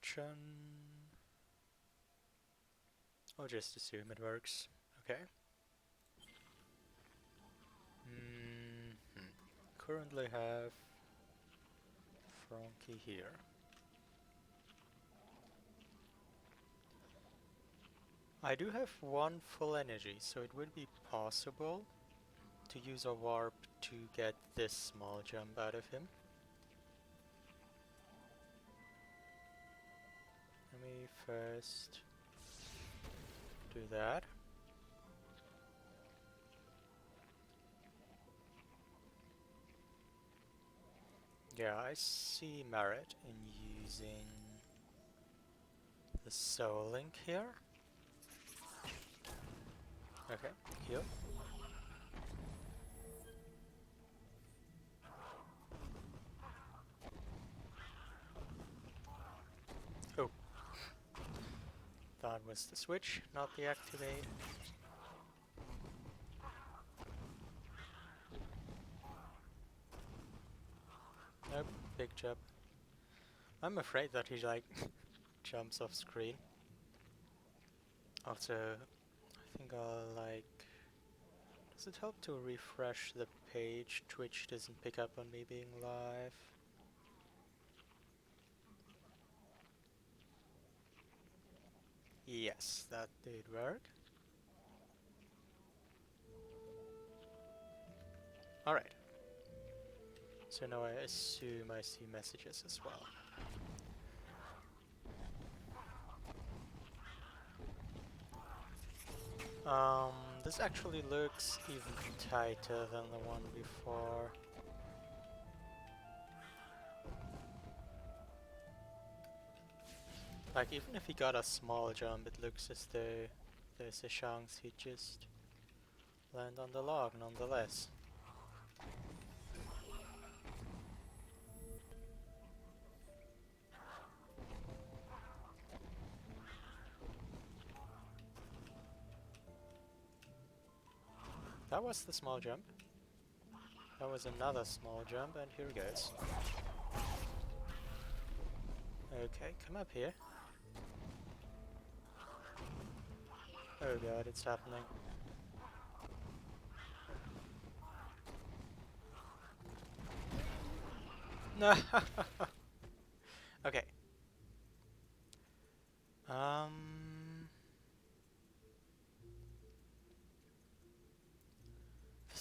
option. I'll just assume it works. Okay. Currently have Frankie here. I do have one full energy, so it would be possible to use a warp to get this small jump out of him. Let me first do that. Yeah, I see merit in using the soul link here. Okay, heal. Oh, that was the switch, not the activate. Nope, big jump. I'm afraid that he like jumps off screen. Also, I think I'll like... Does it help to refresh the page? Twitch doesn't pick up on me being live. Yes, that did work. Alright. So now I assume I see messages as well. This actually looks even tighter than the one before. Like, even if he got a small jump, it looks as though there's a chance he'd just land on the log nonetheless. That was the small jump. That was another small jump, and here goes. Okay, come up here. Oh god, it's happening. No. Okay.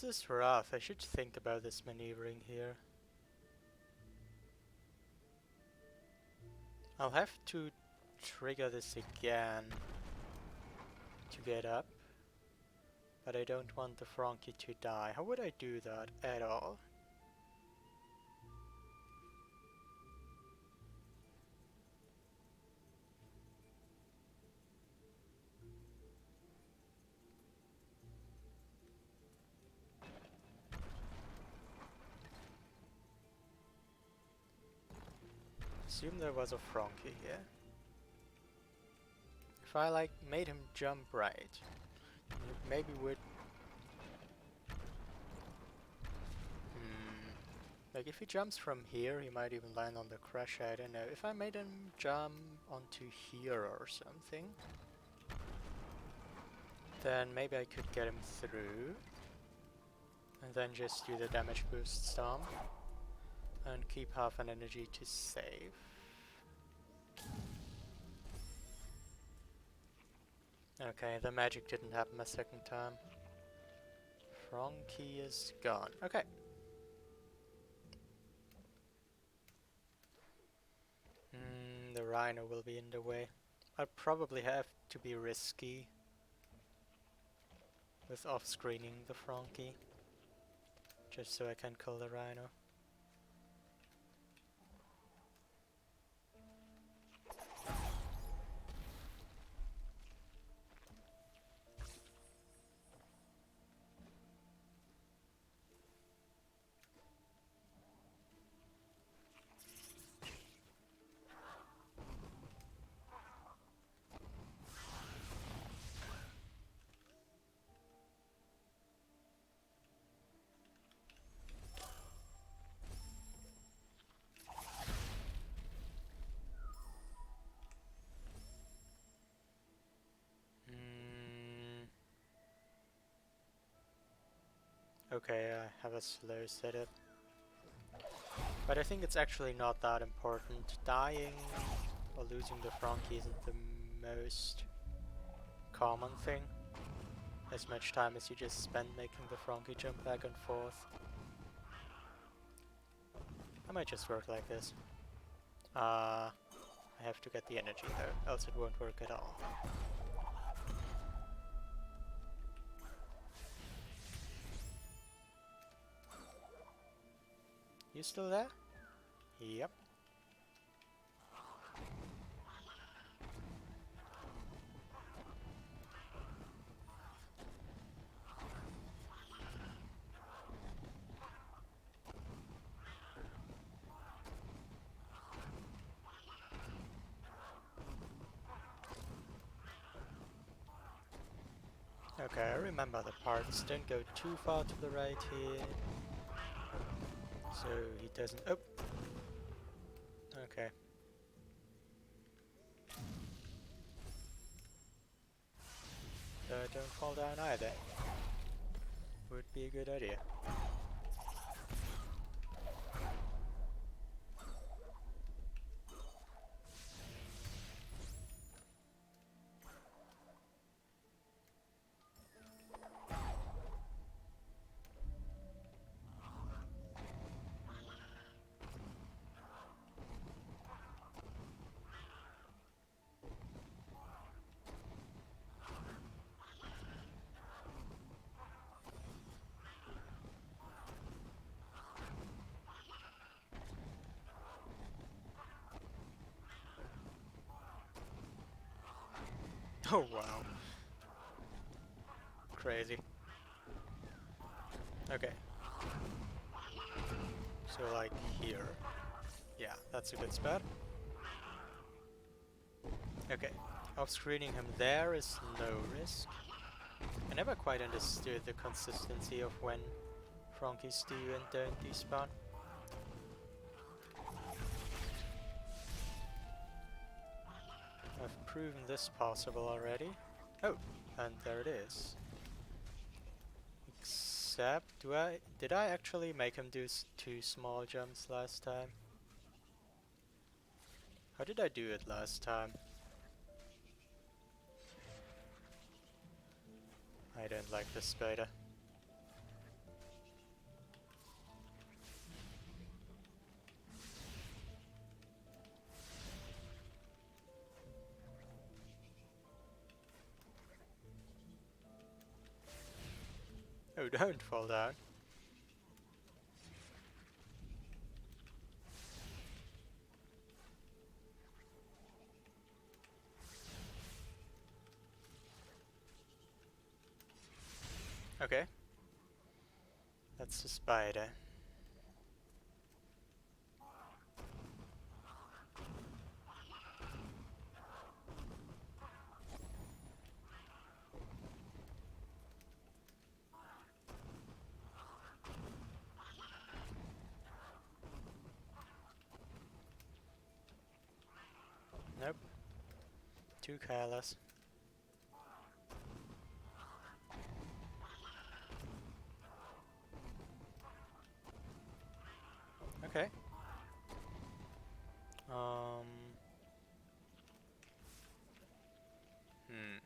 This is rough. I should think about this maneuvering here. I'll have to trigger this again to get up. But I don't want the Frankie to die. How would I do that at all? Assume there was a Frankie here. If I like made him jump right, it maybe would... Like if he jumps from here, he might even land on the crash, I don't know. If I made him jump onto here or something, then maybe I could get him through. And then just do the damage boost stomp. And keep half an energy to save. Okay, the magic didn't happen a second time. Frankie is gone. Okay. The rhino will be in the way. I'll probably have to be risky with off-screening the Frankie, just so I can kill the rhino. Okay, I have a slow setup. But I think it's actually not that important. Dying or losing the Frankie isn't the most common thing. As much time as you just spend making the Frankie jump back and forth. I might just work like this. I have to get the energy though, else it won't work at all. You still there? Yep. Okay, I remember the parts. Don't go too far to the right here. So he doesn't... Oh! Okay. Don't fall down either. Would be a good idea. Oh wow. Crazy. Okay. So like here. Yeah, that's a good spot. Okay. Off-screening him there is no risk. I never quite understood the consistency of when Frankies do and don't despawn. I've proven this possible already. Oh, and there it is. Except, did I actually make him do 2 small jumps last time? How did I do it last time? I don't like this spider. Oh, don't fall down. Okay. That's the spider. Nope. Too careless. Okay. Um. Hmm.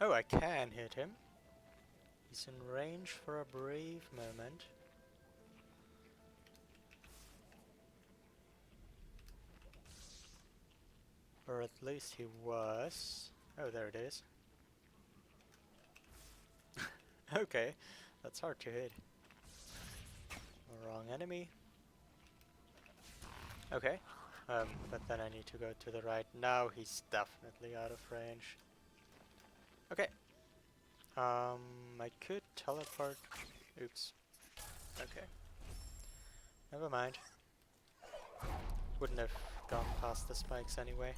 Oh, I can hit him. He's in range for a brief moment. Or at least he was. Oh, there it is. Okay, that's hard to hit. Wrong enemy. Okay. But then I need to go to the right. Now he's definitely out of range. Okay. I could teleport. Oops. Okay. Never mind. Wouldn't have gone past the spikes anyway.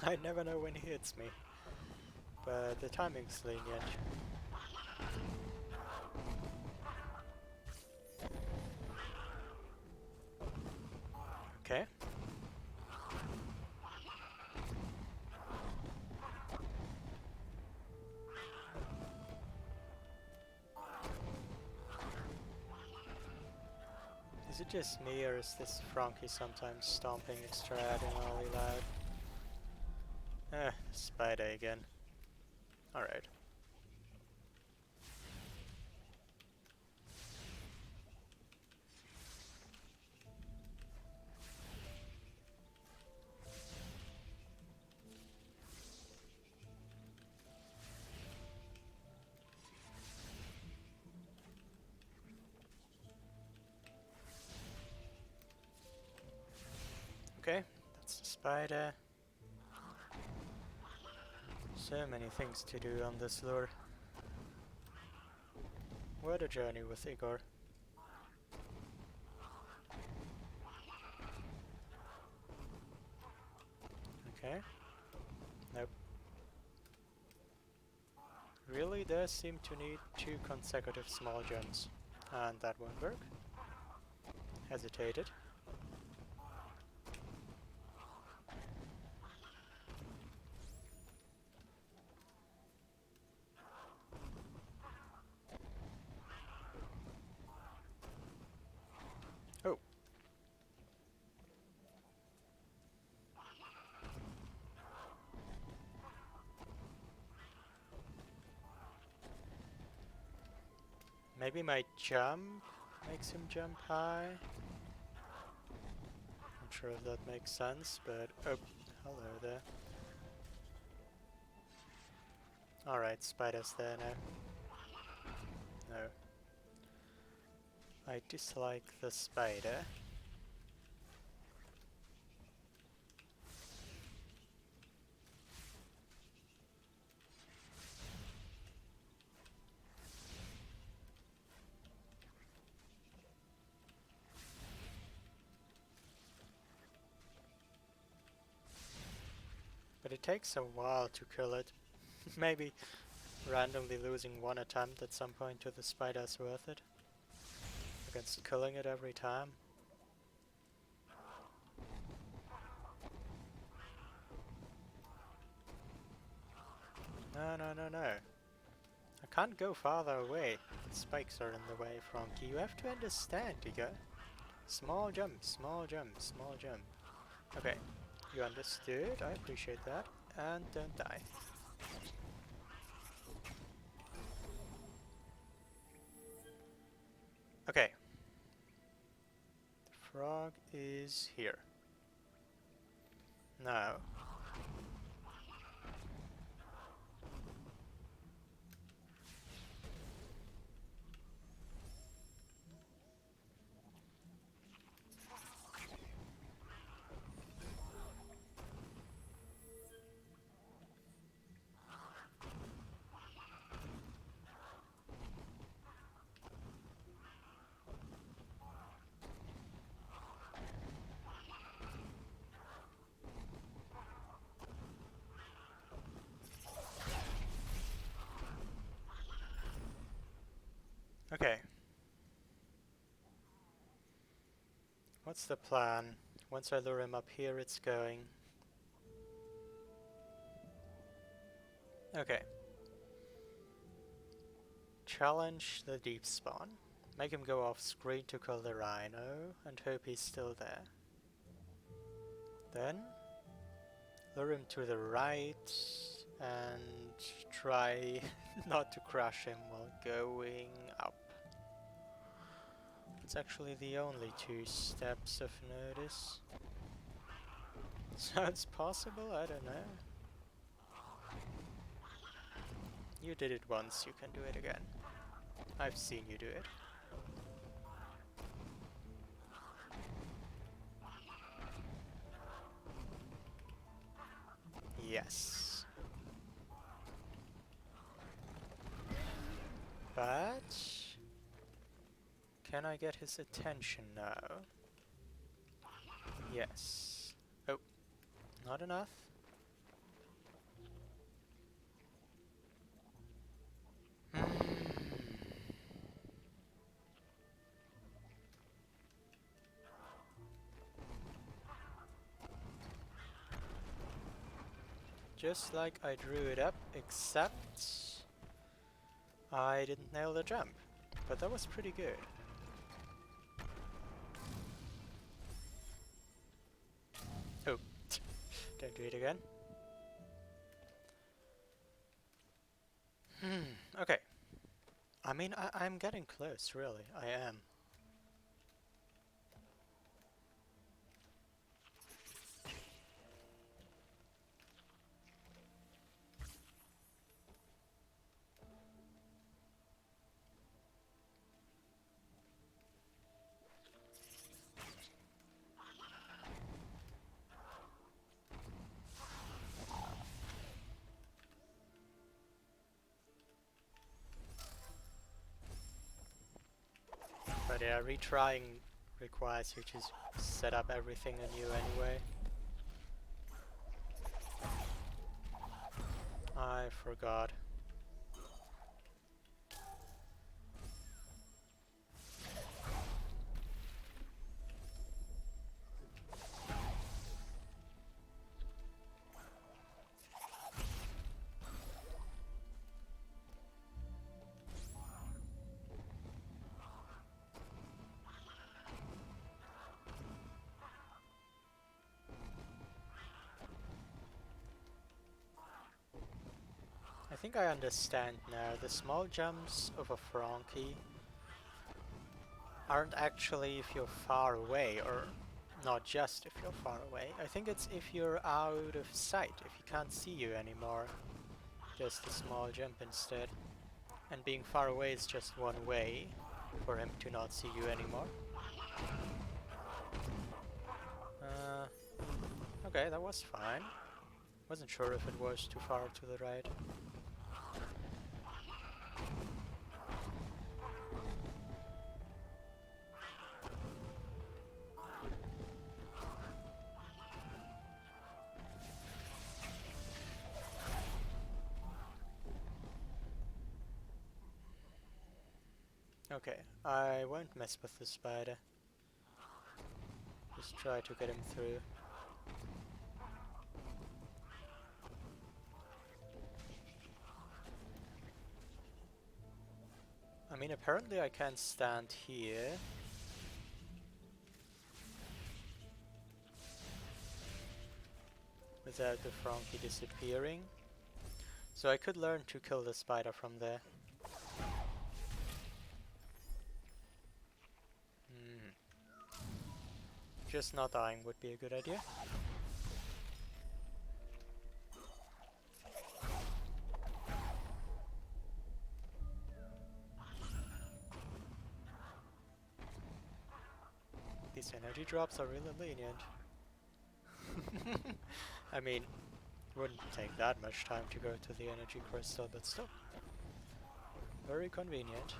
I never know when he hits me, but the timing's lenient. Okay. Is it just me, or is this Frankie sometimes stomping extraordinarily loud? Spider again. Alright. Okay, that's the spider. So many things to do on this lure. What a journey with Igor. Okay. Nope. Really does seem to need 2 consecutive small jumps. And that won't work. Hesitated. Oh. Maybe my jump makes him jump high. Not sure if that makes sense, but oh, hello there. Alright, spider's there now. No. I dislike the spider. But it takes a while to kill it. Maybe randomly losing one attempt at some point to the spider is worth it. Against killing it every time. No, no, no, no. I can't go farther away. The spikes are in the way, Frankie. You have to understand, Tiga. Small jump, small jump, small jump. Okay, you understood. I appreciate that. And don't die. Okay. The frog is here. Now. Okay. What's the plan? Once I lure him up here, it's going. Okay. Challenge the deep spawn. Make him go off screen to kill the rhino and hope he's still there. Then lure him to the right and try not to crush him while going up. It's actually the only 2 steps of notice. Sounds possible, I don't know. You did it once, you can do it again. I've seen you do it. Yes. But can I get his attention now? Yes. Oh, not enough. Just like I drew it up, except I didn't nail the jump. But that was pretty good. Oh, don't do it again. Okay. I mean, I'm getting close, really. I am. But yeah, retrying requires you to set up everything anew anyway. I forgot. I think I understand now. The small jumps of a Frankie aren't actually if you're far away, or not just if you're far away. I think it's if you're out of sight, if he can't see you anymore. Just a small jump instead. And being far away is just one way for him to not see you anymore. Okay, that was fine. Wasn't sure if it was too far to the right. Okay, I won't mess with the spider. Just try to get him through. I mean, apparently I can't stand here. Without the Frankie disappearing. So I could learn to kill the spider from there. Just not dying would be a good idea. These energy drops are really lenient. I mean, wouldn't take that much time to go to the energy crystal, but still. Very convenient.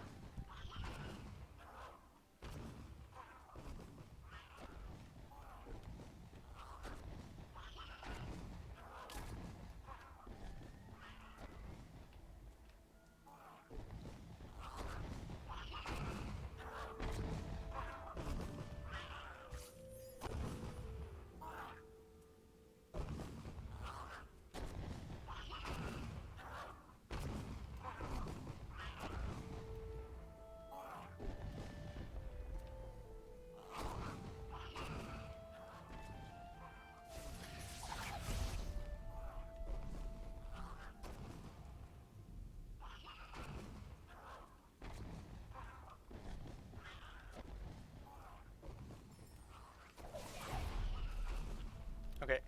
Okay.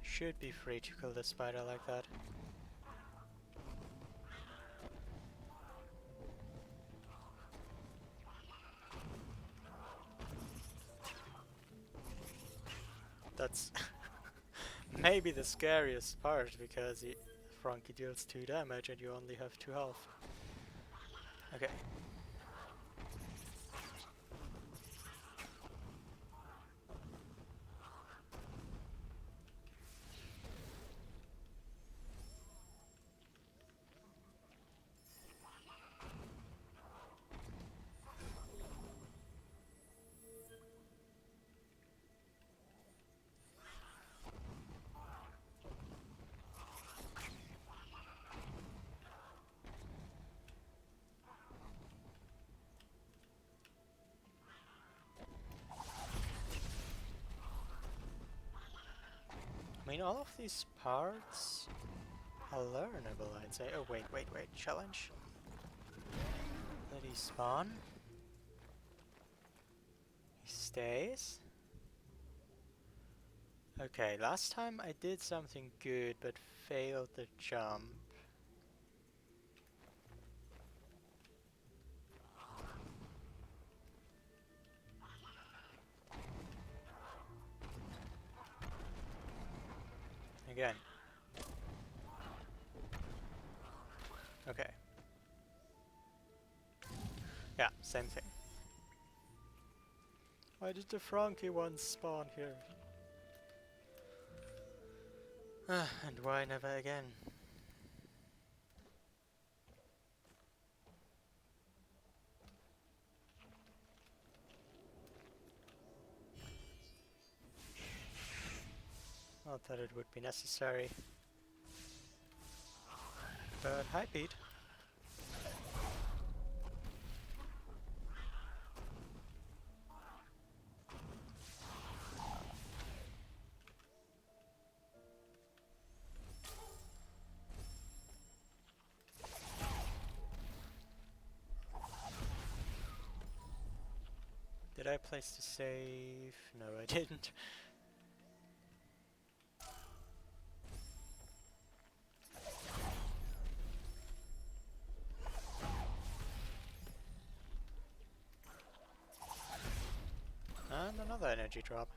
Should be free to kill the spider like that. That's maybe the scariest part, because Frankie deals 2 damage and you only have 2 health. Okay. mean, all of these parts are learnable, I'd say. Oh, wait, challenge. Let he spawn. He stays. Okay, last time I did something good, but failed the jump. Again. Okay. Yeah, same thing. Why did the Frankie one spawn here? And why never again? Not that it would be necessary. But hi, Pete. Did I place the save? No, I didn't. And another energy drop.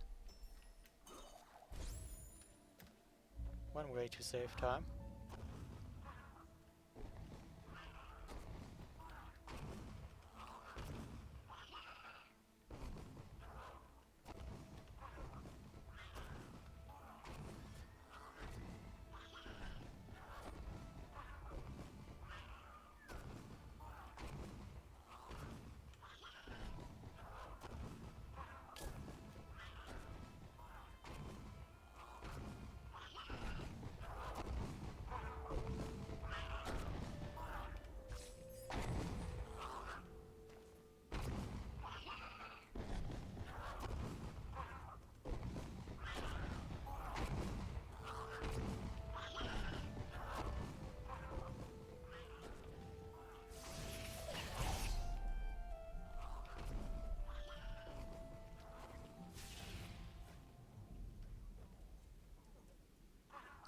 One way to save time.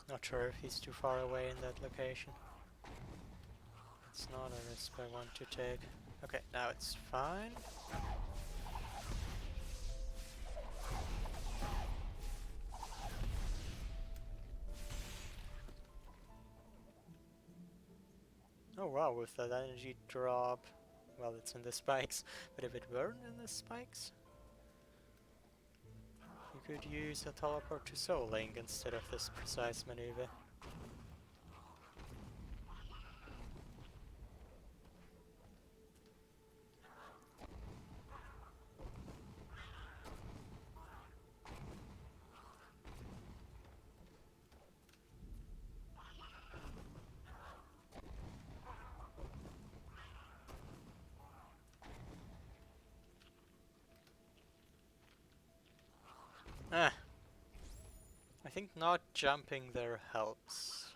Not sure if he's too far away in that location. It's not a risk I want to take. Okay, now it's fine. Oh wow, with that energy drop, well, it's in the spikes, but if it weren't in the spikes, you could use a teleport to Soul Link instead of this precise maneuver. Ah, I think not jumping there helps.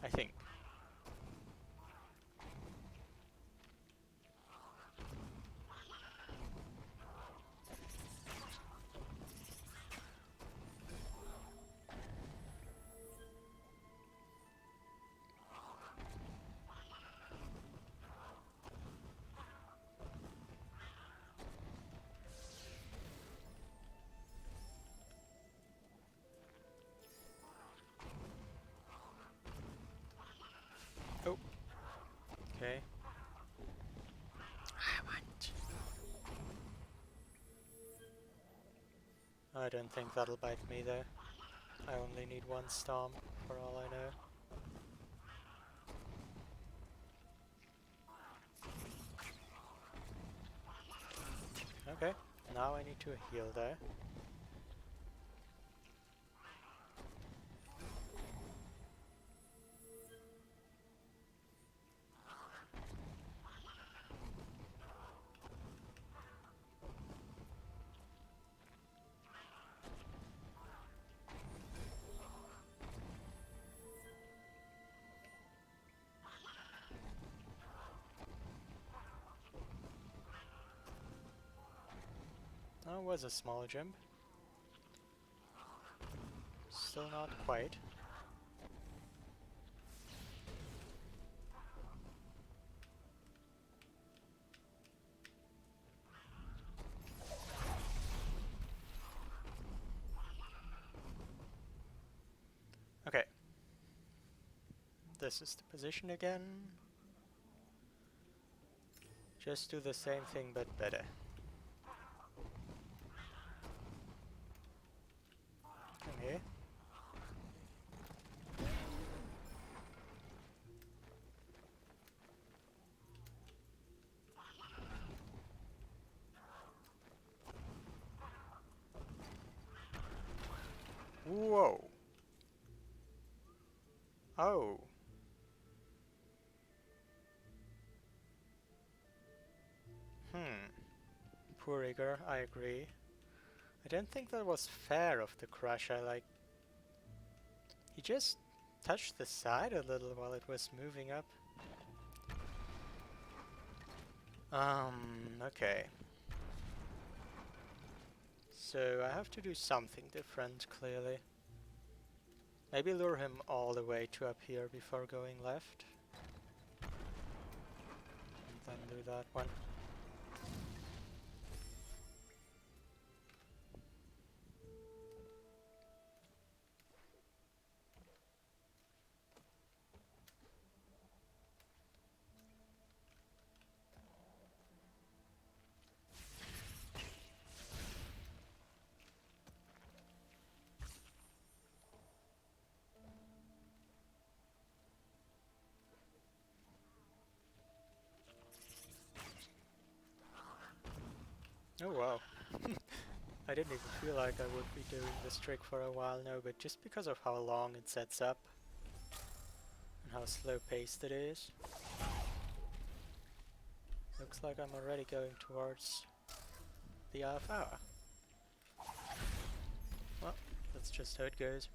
I think. Oh, okay. I don't think that'll bite me though. I only need one stomp for all I know. Okay, now I need to heal there. That was a small jump. Still not quite. Okay. This is the position again. Just do the same thing but better. Come here. Whoa. Oh. Poor Igor, I agree. I don't think that was fair of the Crusher, like... He just touched the side a little while it was moving up. Okay. So I have to do something different, clearly. Maybe lure him all the way to up here before going left. And then do that one. Oh wow. I didn't even feel like I would be doing this trick for a while now, but just because of how long it sets up and how slow paced it is. Looks like I'm already going towards the half hour. Well, that's just how it goes.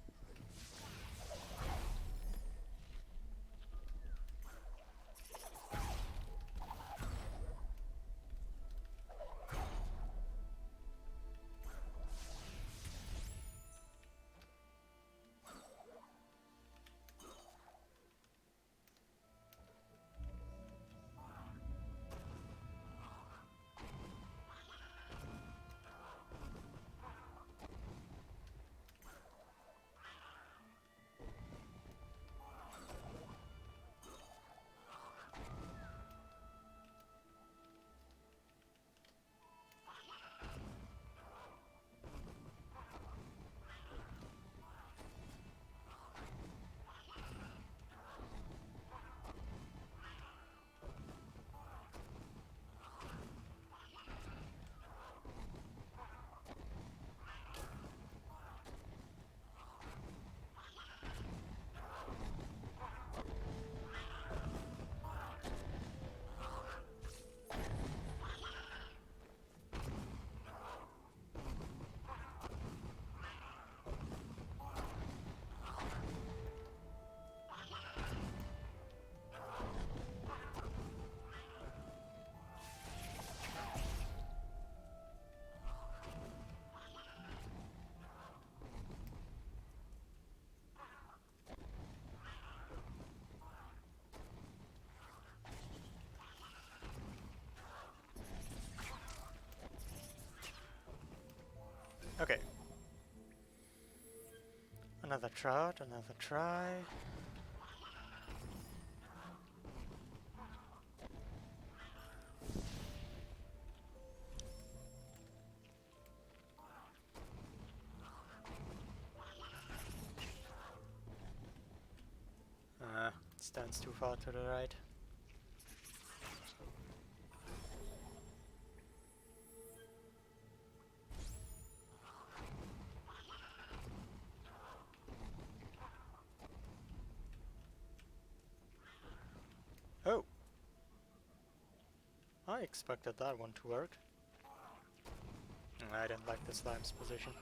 Okay. Another trout, another try. Stands too far to the right. Oh! I expected that one to work. I didn't like the slime's position.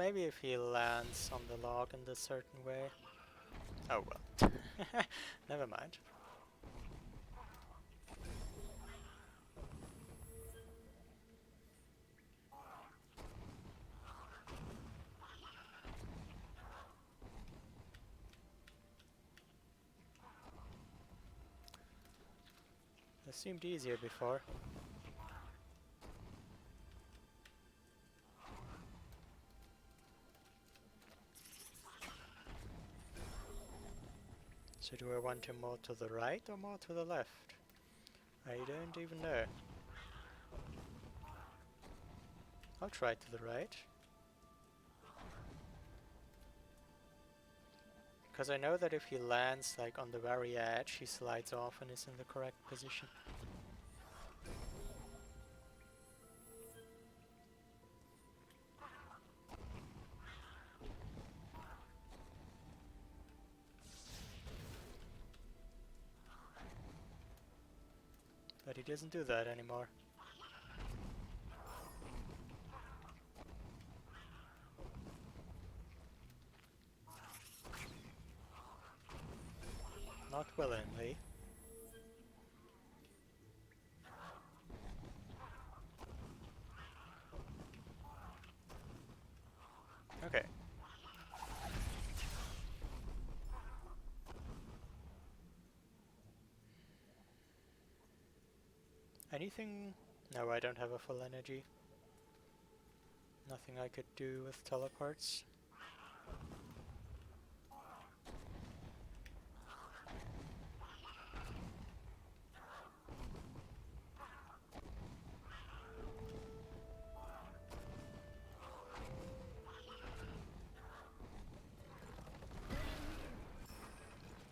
maybe if he lands on the log in this certain way. Oh well. Never mind. This seemed easier before. So do I want him more to the right or more to the left? I don't even know. I'll try to the right. Because I know that if he lands like on the very edge, he slides off and is in the correct position. But he doesn't do that anymore. Not willingly. Okay. Anything? No, I don't have a full energy. Nothing I could do with teleports.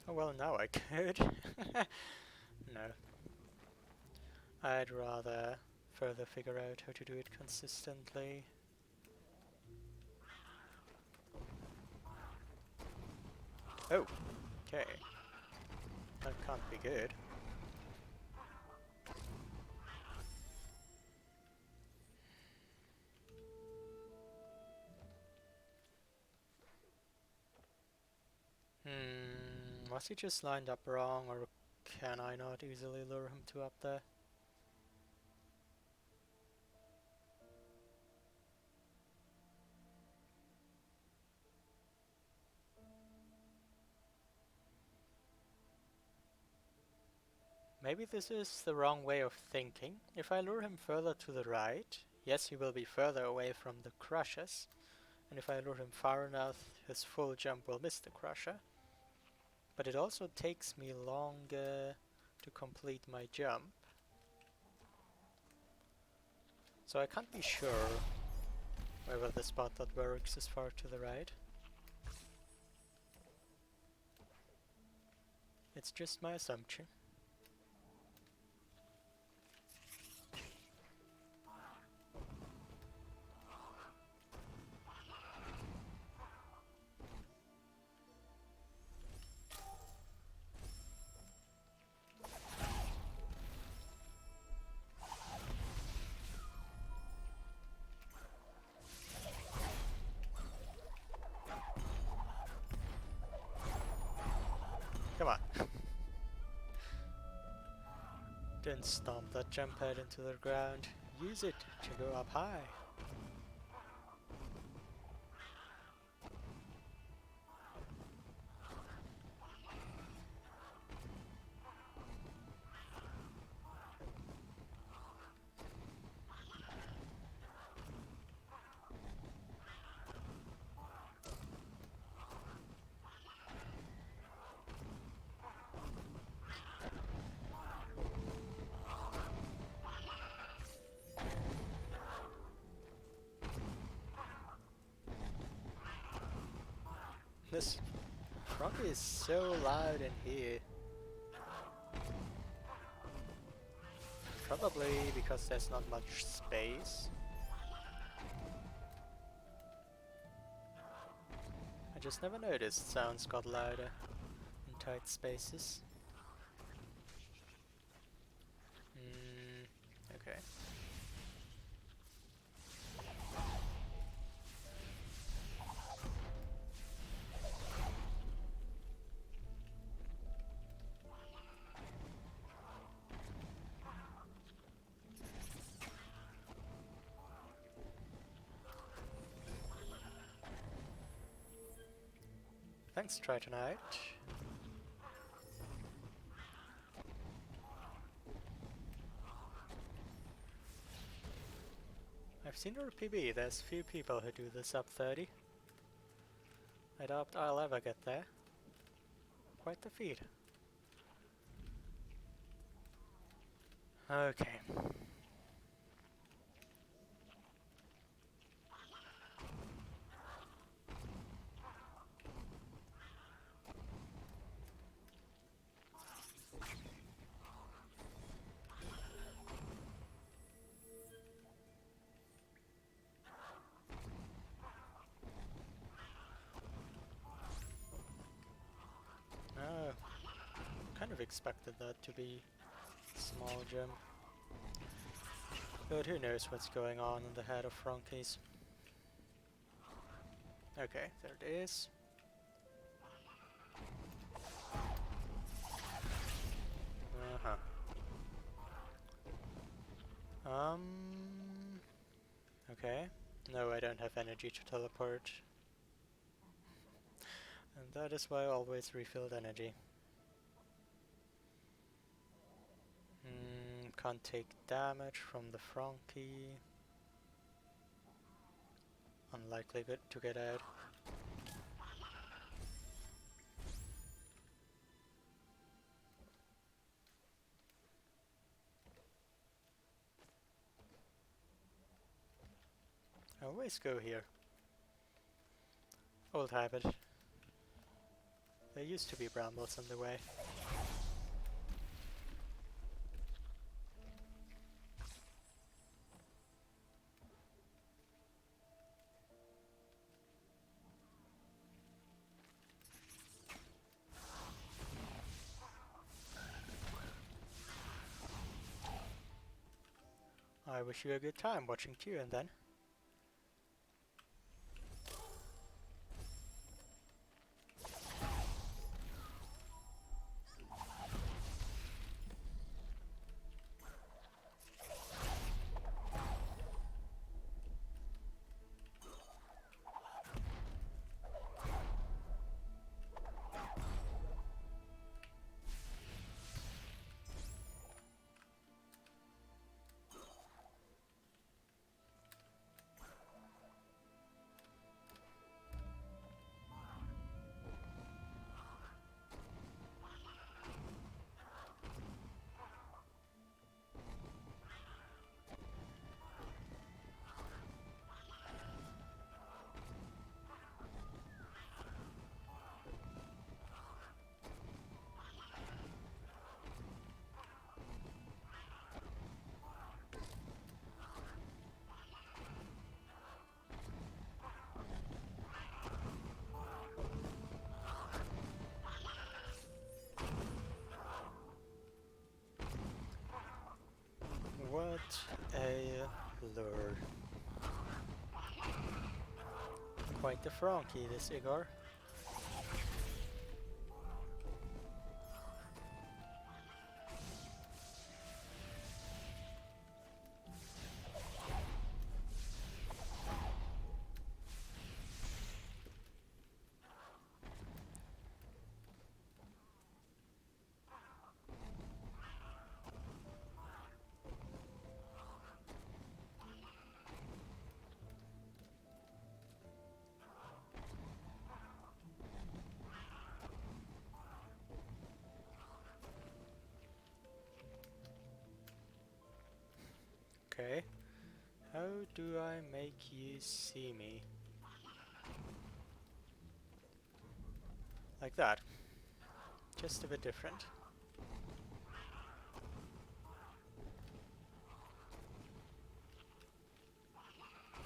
Oh well, now I could. No. I'd rather further figure out how to do it consistently. Oh, okay. That can't be good. Was he just lined up wrong, or can I not easily lure him to up there? Maybe this is the wrong way of thinking. If I lure him further to the right, yes, he will be further away from the crushers. And if I lure him far enough, his full jump will miss the crusher. But it also takes me longer to complete my jump. So I can't be sure whether the spot that works is far to the right. It's just my assumption. Come on. Didn't stomp that jump pad into the ground. Use it to go up high. This frog is so loud in here. Probably because there's not much space. I just never noticed sounds got louder in tight spaces. Okay. Thanks, Tritonite. I've seen her PB, there's few people who do the sub 30. I doubt I'll ever get there. Quite the feat. Okay. Oh, kind of expected that to be small gem. But who knows what's going on in the head of Frankies. Okay, there it is. Uh-huh. Okay. No, I don't have energy to teleport. And that is why I always refilled energy. Can't take damage from the Frankie. Unlikely to get out. I always go here. Old habit. There used to be brambles in the way. I wish you a good time watching Tune then. What a lure. Quite the Frankie, this Igor. Okay. How do I make you see me? Like that. Just a bit different.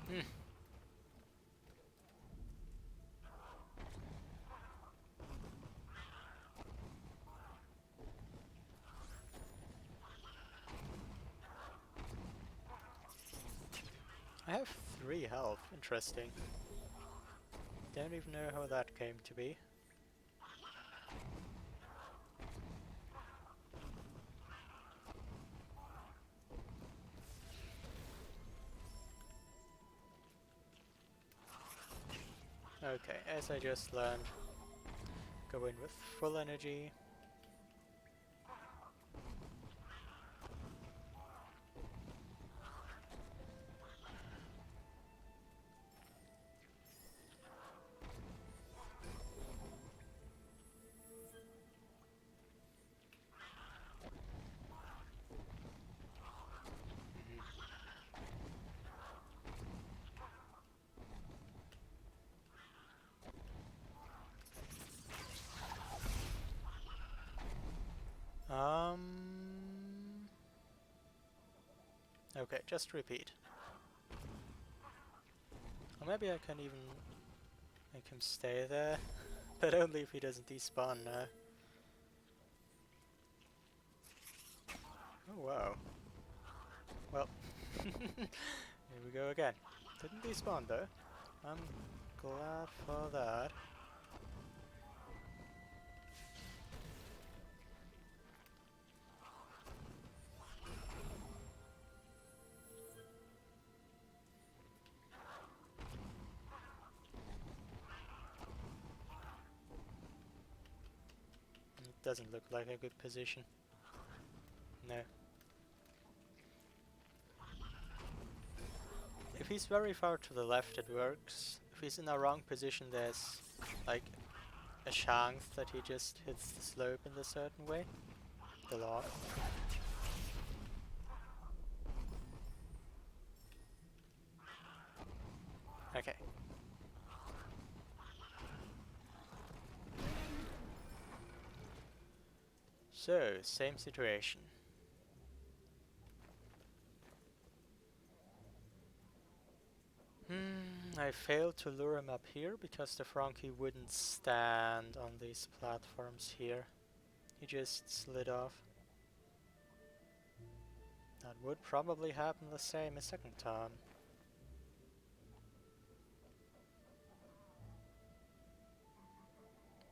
Hmm. I have 3 health. Interesting. Don't even know how that came to be. Okay, as I just learned, Go in with full energy. Okay, just repeat. Or maybe I can even make him stay there, but only if he doesn't despawn now. Oh wow. Well, here we go again. Didn't despawn though. I'm glad for that. It doesn't look like a good position. No. If he's very far to the left, it works. If he's in a wrong position, there's like a chance that he just hits the slope in a certain way. The log. Okay. So, same situation. I failed to lure him up here because the Frankie wouldn't stand on these platforms here. He just slid off. That would probably happen the same a second time.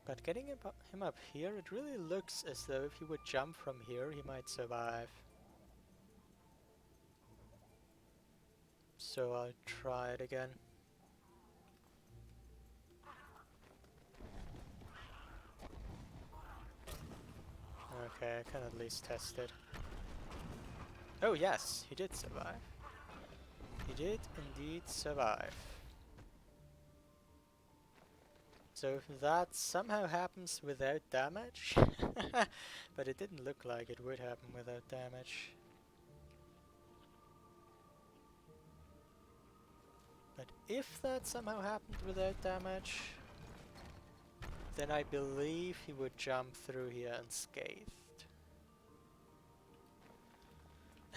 But getting him up here, it really looks as though if he would jump from here, he might survive. So I'll try it again. Okay, I can at least test it. Oh yes, he did survive. He did indeed survive. So if that somehow happens without damage, but it didn't look like it would happen without damage. But if that somehow happened without damage, then I believe he would jump through here unscathed.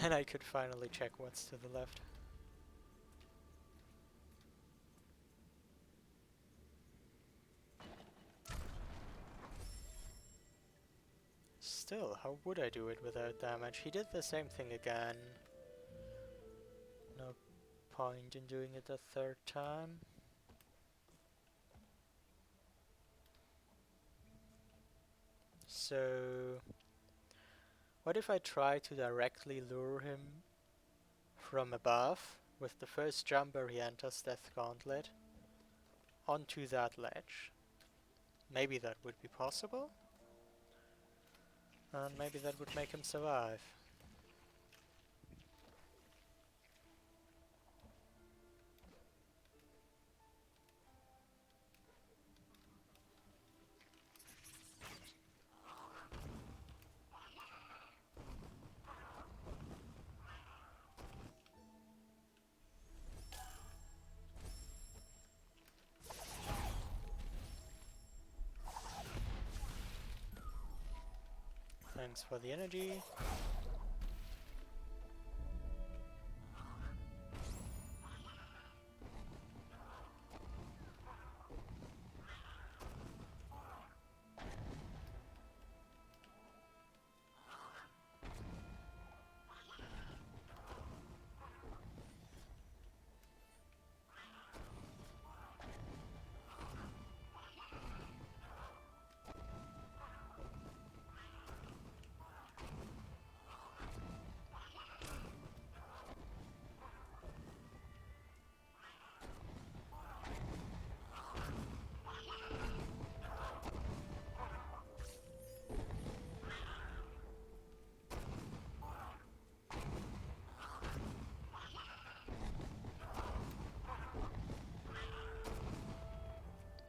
And I could finally check what's to the left. Still, how would I do it without damage? He did the same thing again. No point in doing it a third time. So, what if I try to directly lure him from above with the first jump where he enters Death Gauntlet onto that ledge? Maybe that would be possible, and maybe that would make him survive. Thanks for the energy.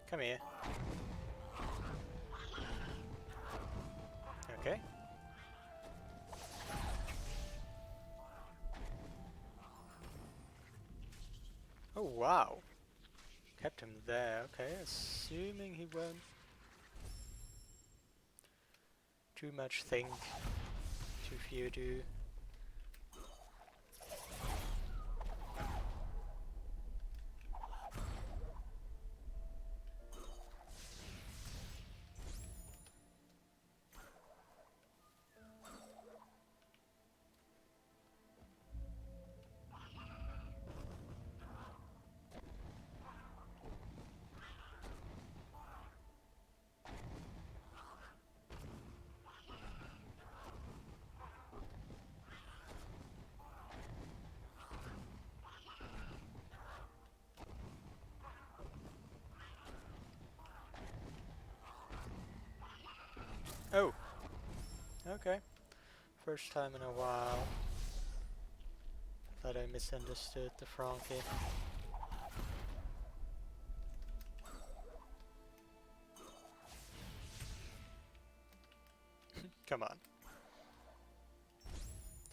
Come here. Okay. Oh wow. Kept him there. Okay, assuming he won't too much think. Too few do. Oh! Okay. First time in a while that I misunderstood the Frankie. Come on.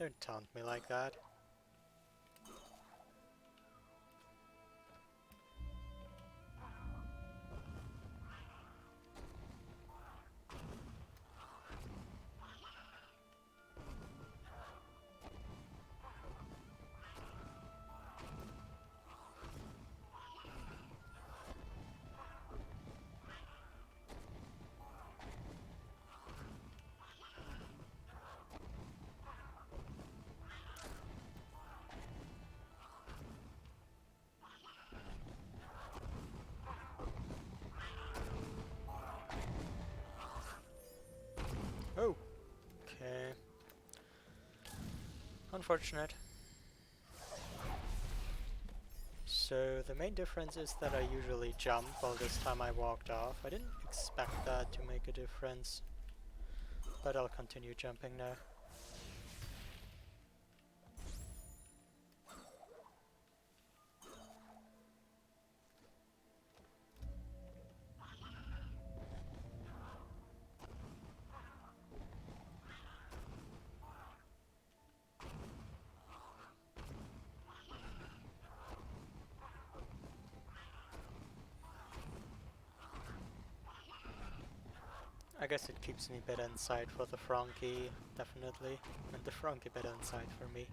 Don't taunt me like that. Oh! Okay. Unfortunate. So the main difference is that I usually jump, while this time I walked off. I didn't expect that to make a difference, but I'll continue jumping now. I guess it keeps me better inside for the Frankie, definitely, and the Frankie better inside for me.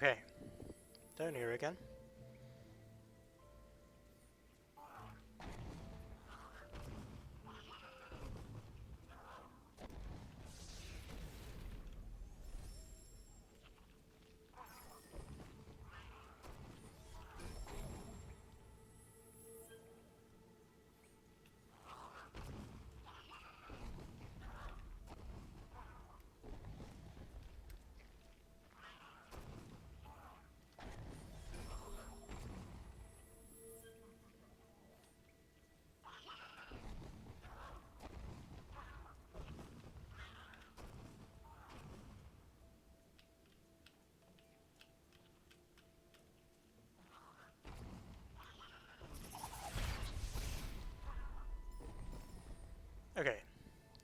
Okay, down here again. Okay,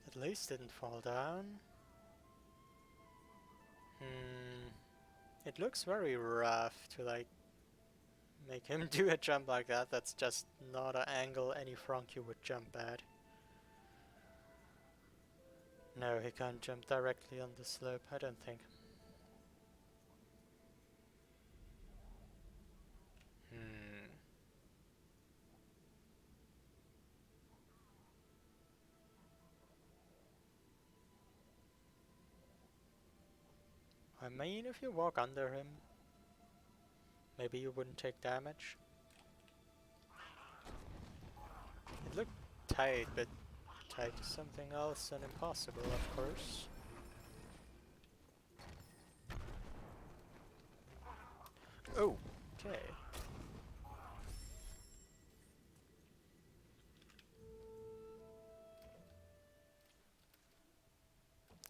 at least didn't fall down. It looks very rough to like make him do a jump like that. That's just not an angle any Frankie would jump at. No, he can't jump directly on the slope, I don't think. Hmm. I mean, if you walk under him, maybe you wouldn't take damage. It looked tight, but tight is something else and impossible, of course. Oh, okay.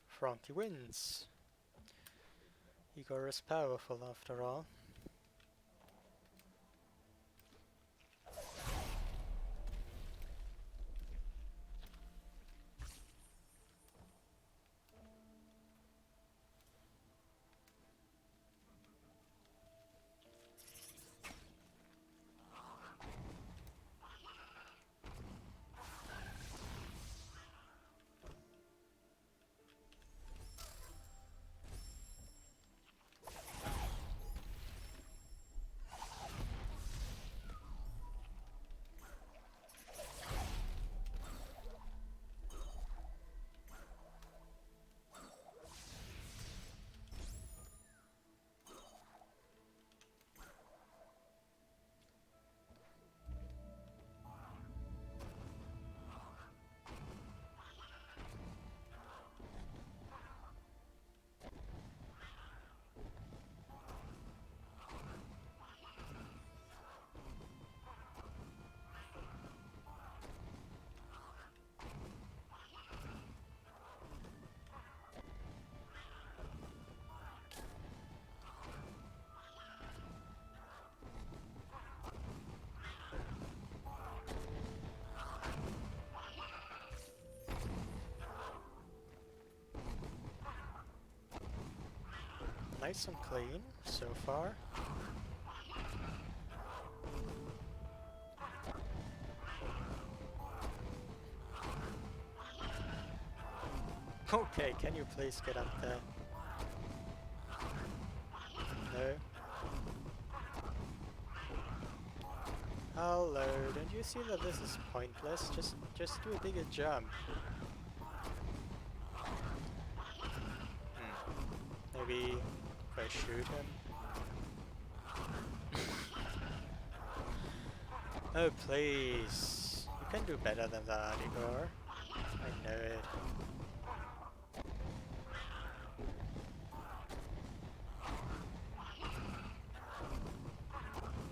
Frankie wins. Igor is powerful after all. Nice and clean so far. Okay, can you please get up there? No. Hello, don't you see that this is pointless? Just do a bigger jump. Maybe if I shoot him. Oh please. You can do better than that, Igor. I know it.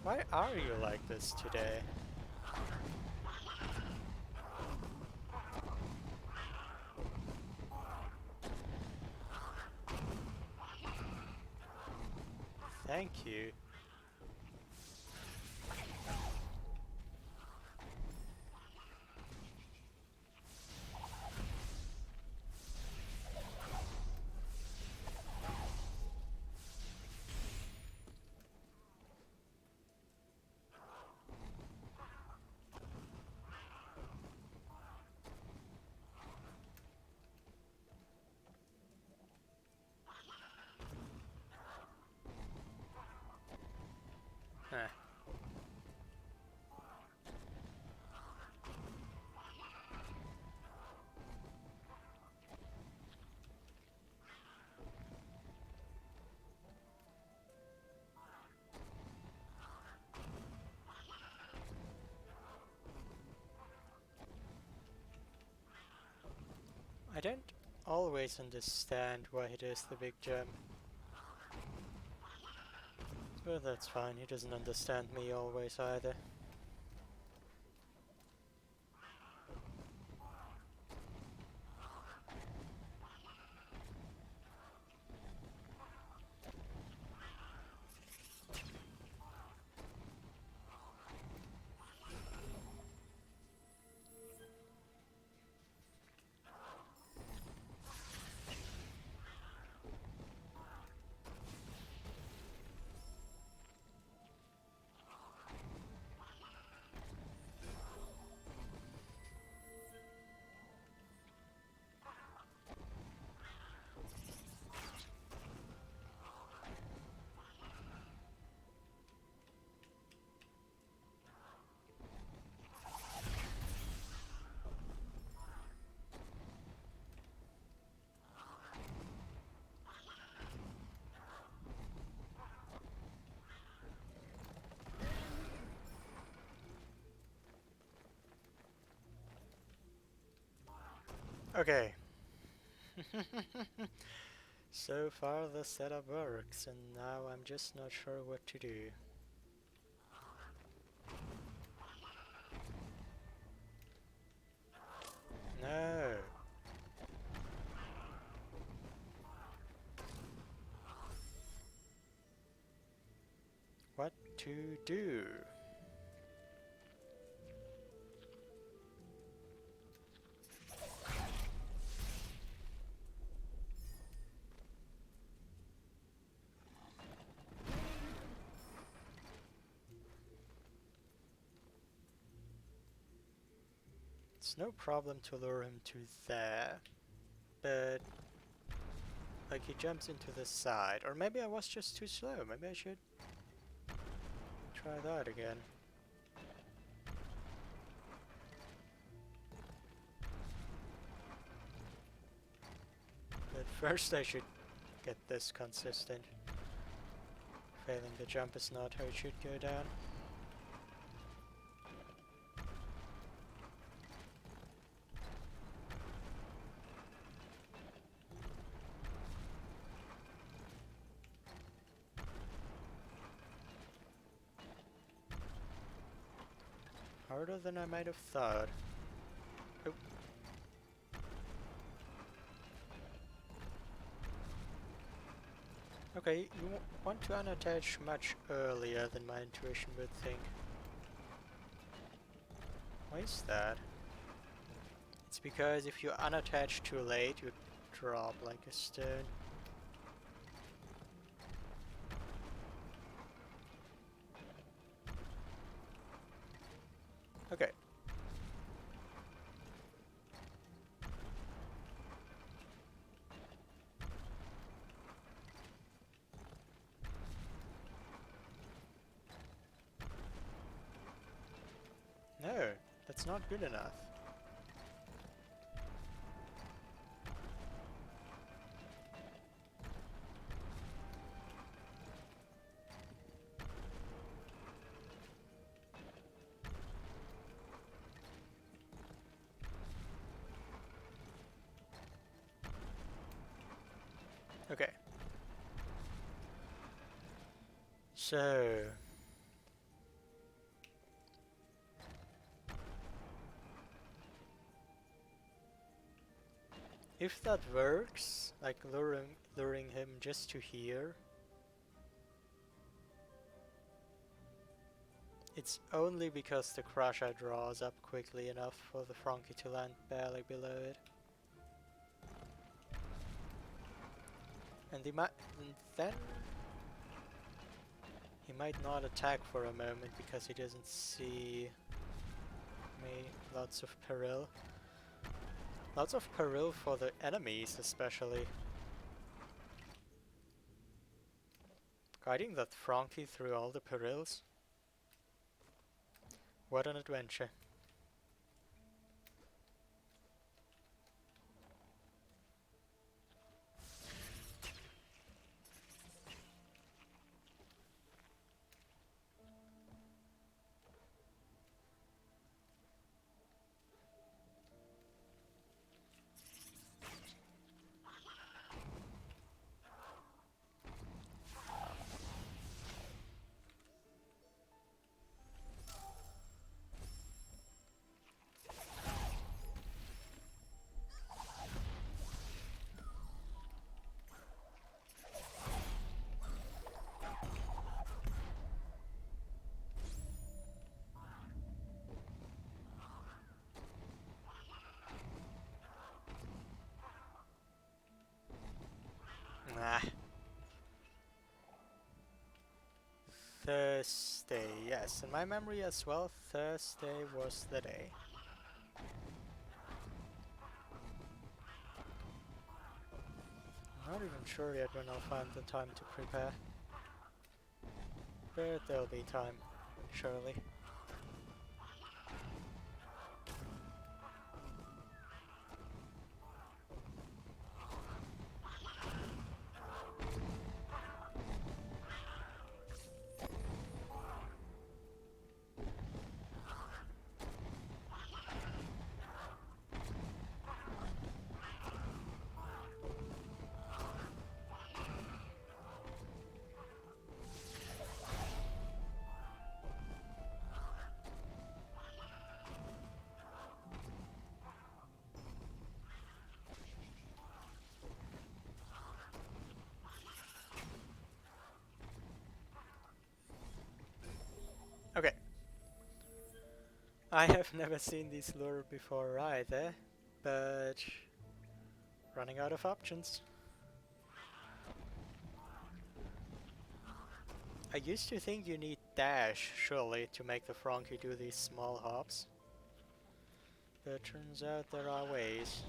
Why are you like this today? Thank you. Huh. I don't always understand why he does the big jump. But that's fine, he doesn't understand me always either. Okay. So far the setup works, and now I'm just not sure what to do. No. What to do? It's no problem to lure him to there, but like he jumps into the side, or maybe I was just too slow. Maybe I should try that again. But first I should get this consistent. Failing the jump is not how it should go down. Harder than I might have thought. Oh. Okay, you want to unattach much earlier than my intuition would think. Why is that? It's because if you unattach too late, you drop like a stone. Okay. No, that's not good enough. Okay. So... if that works, like luring him just to here, it's only because the Crusher draws up quickly enough for the Frankie to land barely below it. And then he might not attack for a moment because he doesn't see me. Lots of peril. Lots of peril for the enemies especially. Guiding that Frankie through all the perils. What an adventure. Nah. Thursday, yes, in my memory as well, Thursday was the day. I'm not even sure yet when I'll find the time to prepare. But there'll be time, surely. I have never seen these lure before either, but running out of options. I used to think you need dash, surely, to make the Frankie do these small hops. But turns out there are ways.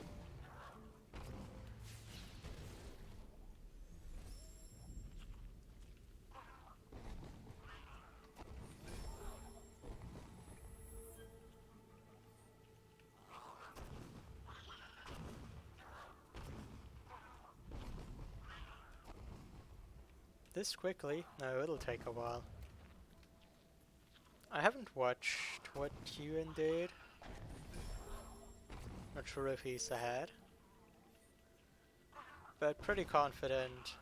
This quickly? No, it'll take a while. I haven't watched what Ewan did. Not sure if he's ahead. But pretty confident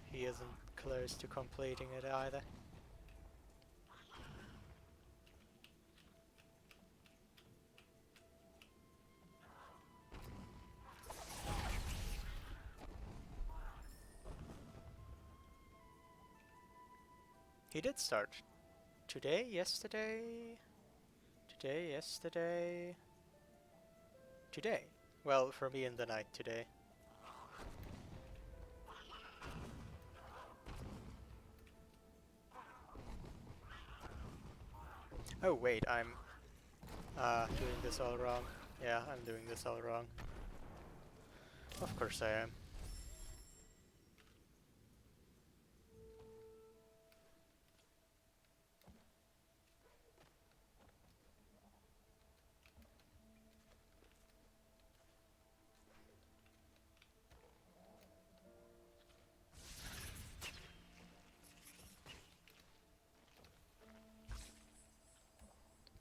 he isn't close to completing it either. He did start. Today, yesterday... Today, yesterday... Today. Well, for me in the night today. Oh wait, I'm doing this all wrong. Yeah, I'm doing this all wrong. Of course I am.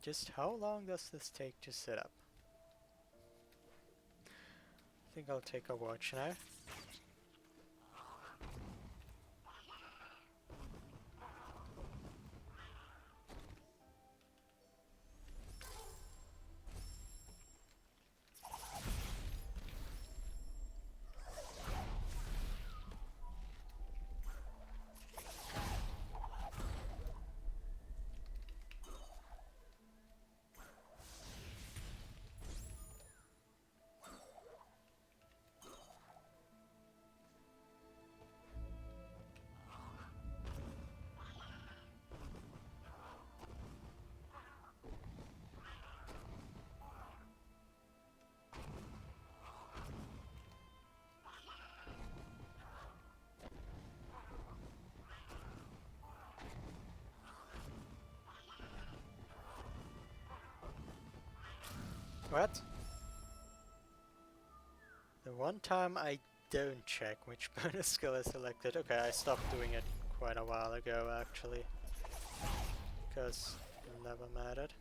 Just how long does this take to set up? I think I'll take a watch now. What? The one time I don't check which bonus skill is selected. Okay, I stopped doing it quite a while ago actually. Because it never mattered.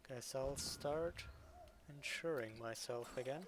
Guess I'll start insuring myself again.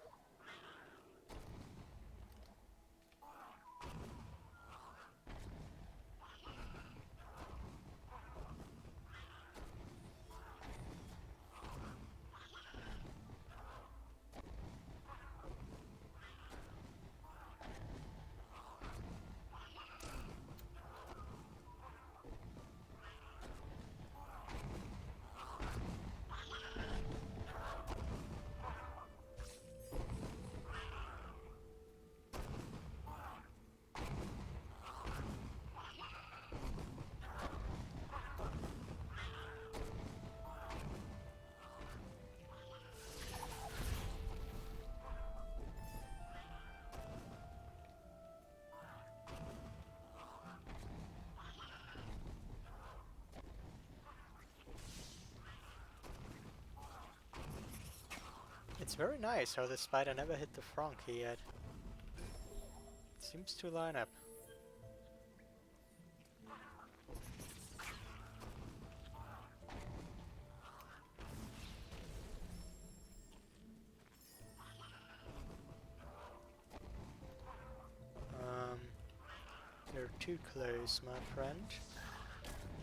It's very nice how the spider never hit the Frankie yet. It seems to line up. You're too close, my friend.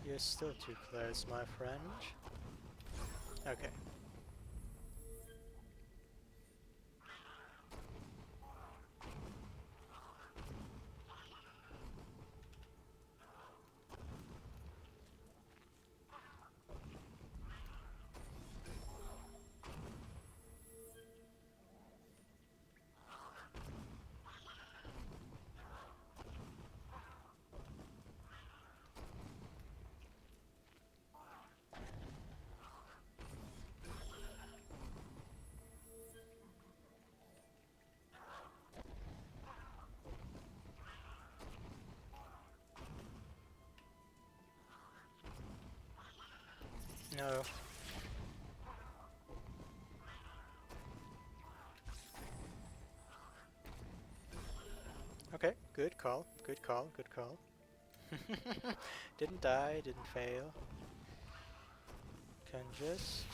You're still too close, my friend. Okay. No. Okay, good call, good call, good call. Didn't die, didn't fail. Can just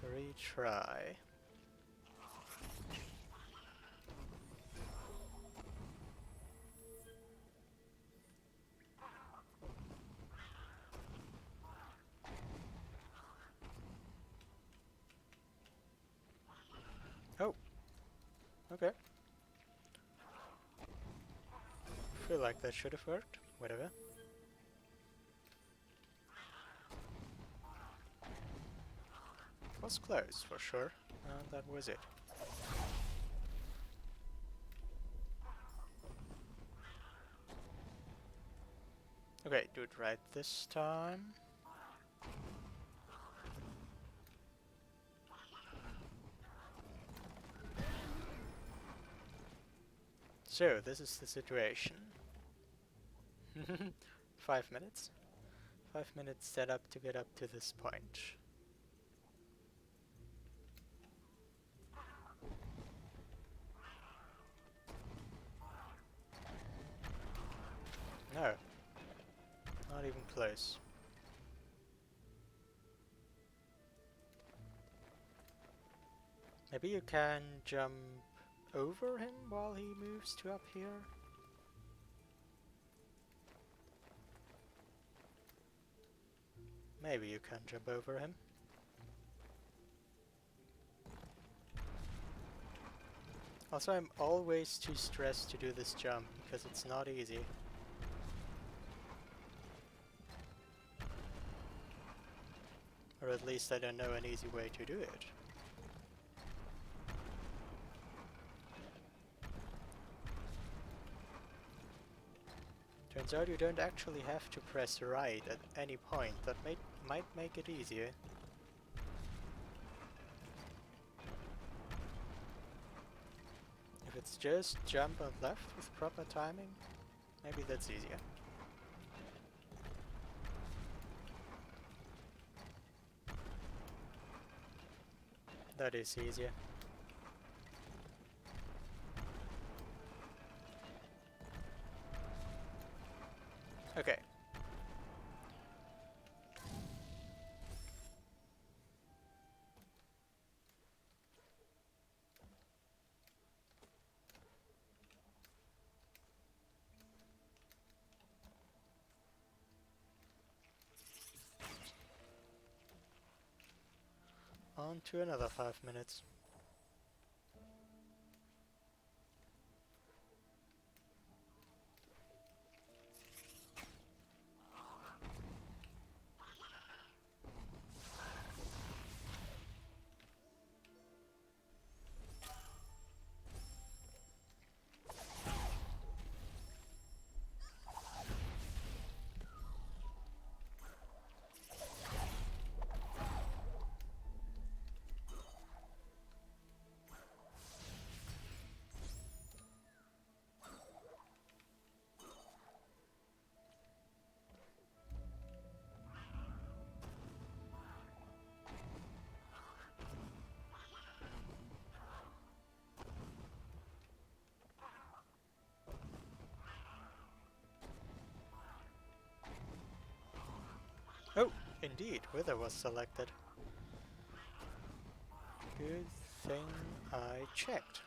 retry. Oh, okay. Feel like that should have worked. Whatever. Was close for sure. And that was it. Okay, do it right this time. So, this is the situation. 5 minutes. 5 minutes setup to get up to this point. No, not even close. Maybe you can jump over him while he moves to up here? Maybe you can jump over him. Also, I'm always too stressed to do this jump because it's not easy. Or at least I don't know an easy way to do it. Turns out you don't actually have to press right at any point. That might make it easier. If it's just jump and left with proper timing, maybe that's easier. That is easier. Okay. On to another 5 minutes. Oh, indeed, Wither was selected. Good thing I checked.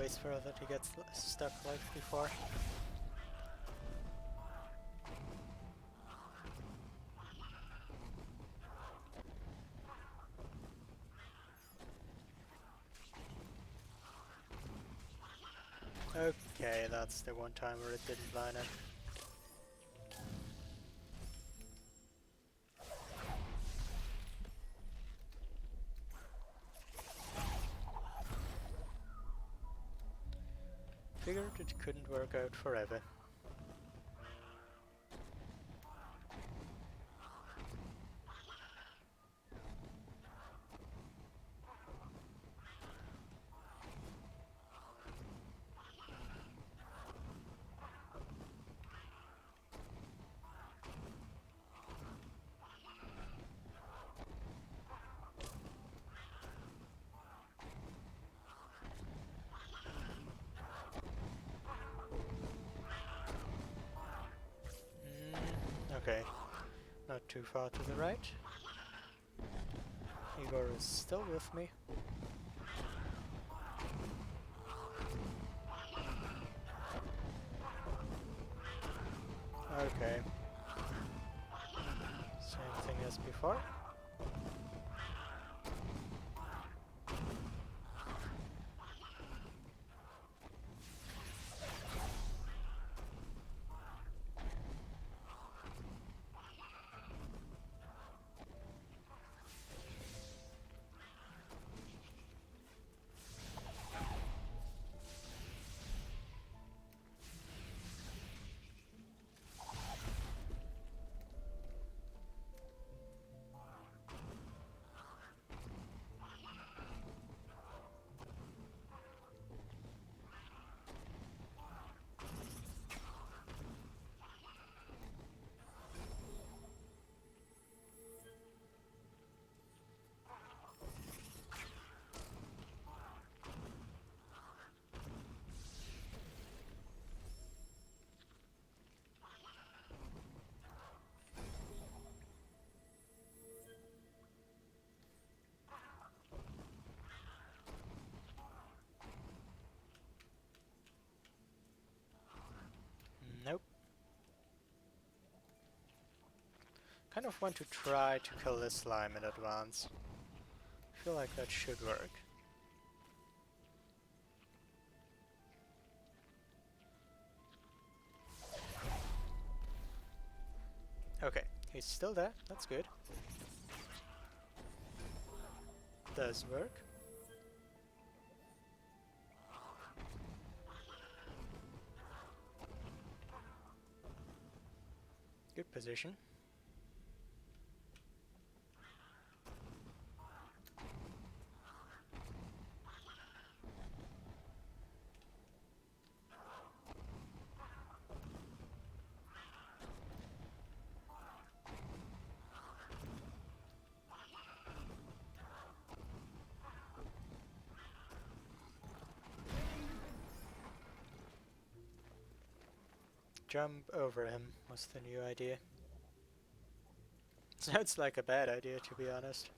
always fear that he gets stuck like before. Okay, that's the one time where it didn't line up. Figured it couldn't work out forever. Okay, not too far to the right. Igor is still with me. Okay. Same thing as before. Nope. Kind of want to try to kill this slime in advance. I feel like that should work. Okay, he's still there. That's good. Does work. Good position. Jump over him was the new idea. Sounds like a bad idea, to be honest.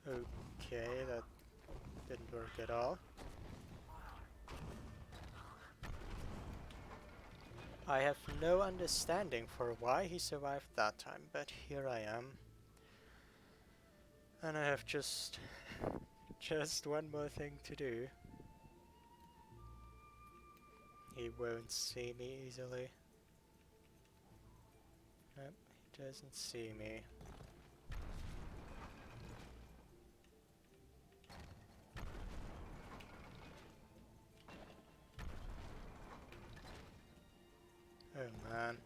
Okay, that didn't work at all. I have no understanding for why he survived that time, but here I am. And I have just one more thing to do. He won't see me easily. Nope, he doesn't see me. Oh man.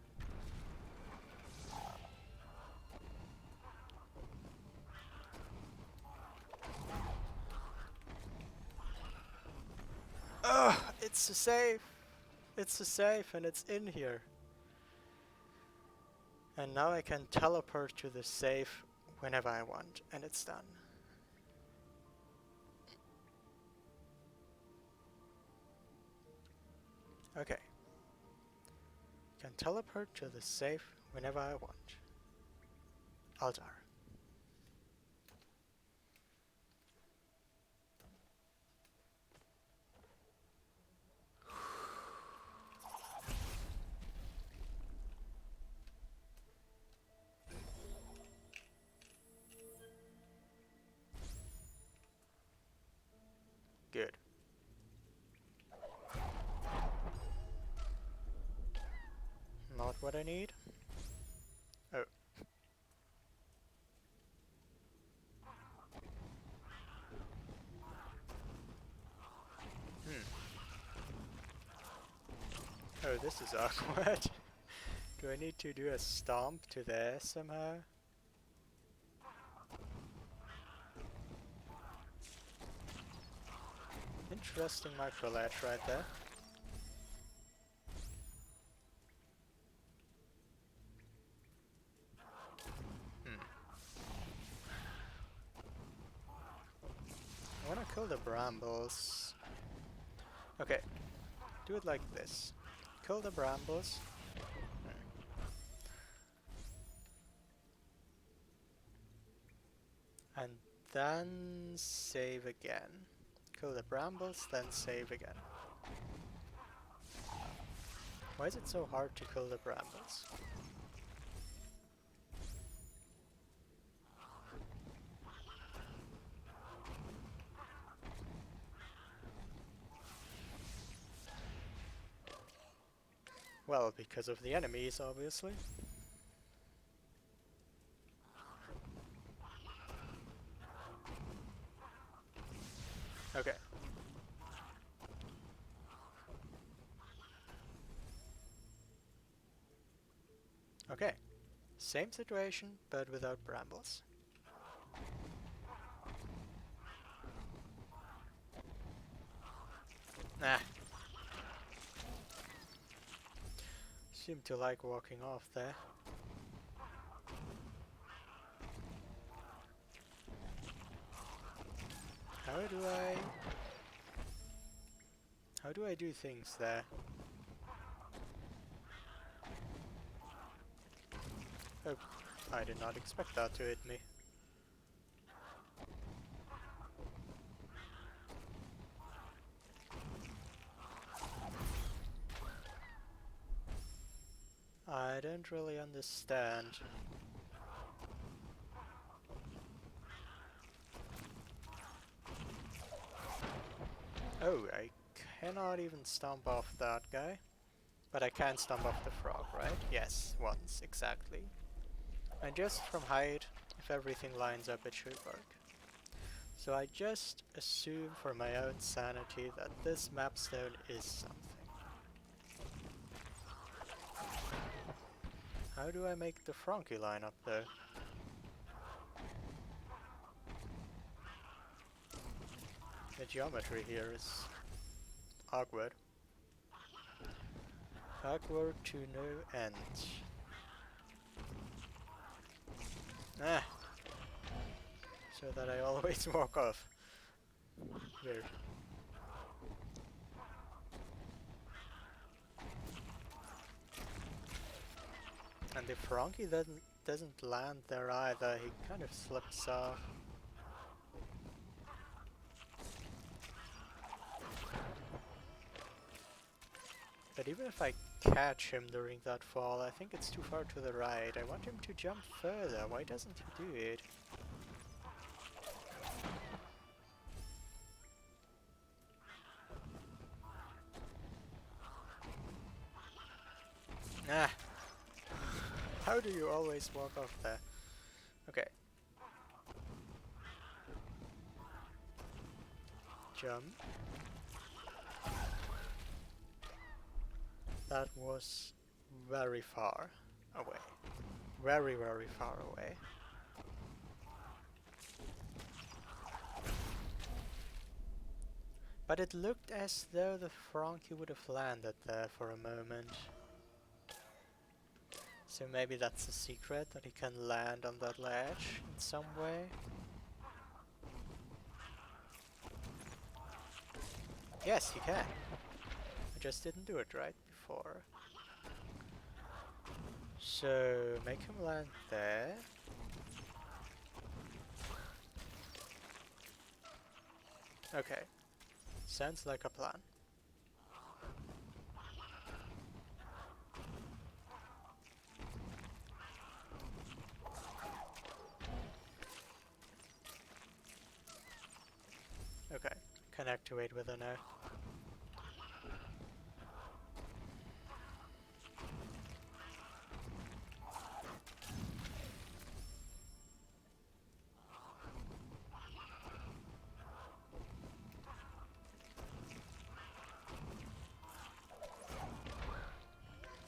Ugh, it's a safe! It's a safe and it's in here. And now I can teleport to the safe whenever I want, and it's done. Okay. Can teleport to the safe whenever I want. Altar. Good. Not what I need. Oh. Oh, this is awkward. Do I need to do a stomp to there somehow? Interesting micro ledge right there. I wanna kill the brambles. Okay, do it like this. Kill the brambles. And then save again. Kill the brambles, then save again. Why is it so hard to kill the brambles? Well, because of the enemies, obviously. Okay. Okay. Same situation, but without brambles. Nah. Seem to like walking off there. How do I do things there? Oh, I did not expect that to hit me. I don't really understand. Oh, I cannot even stomp off that guy. But I can stomp off the frog, right? Yes, once, exactly. And just from height, if everything lines up, it should work. So I just assume for my own sanity that this mapstone is something. How do I make the Frankie line up though? The geometry here is awkward. Awkward to no end. Ah! So that I always walk off. Weird. And the Frankie doesn't land there either, he kind of slips off. But even if I catch him during that fall, I think it's too far to the right. I want him to jump further. Why doesn't he do it? Ah! How do you always walk off there? Okay. Jump. That was very far away. Very, very far away. But it looked as though the Frankie would have landed there for a moment. So maybe that's a secret, that he can land on that ledge in some way. Yes, he can. I just didn't do it right before. So, make him land there. Okay. Sounds like a plan. Okay. can activate with an now.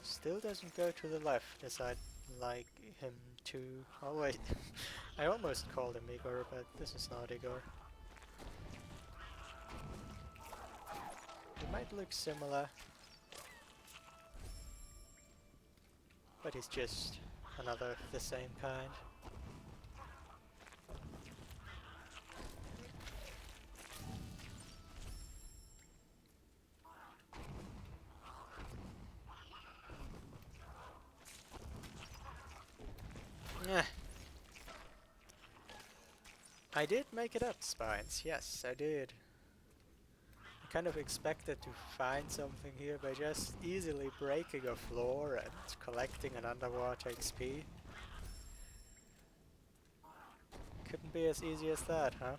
Still doesn't go to the left as I'd like him to. Oh wait, I almost called him Igor, but this is not Igor. He might look similar, but he's just another of the same kind. Yeah. I did make it up, Spines. Yes, I did. I kind of expected to find something here by just easily breaking a floor and collecting an underwater XP. Couldn't be as easy as that, huh?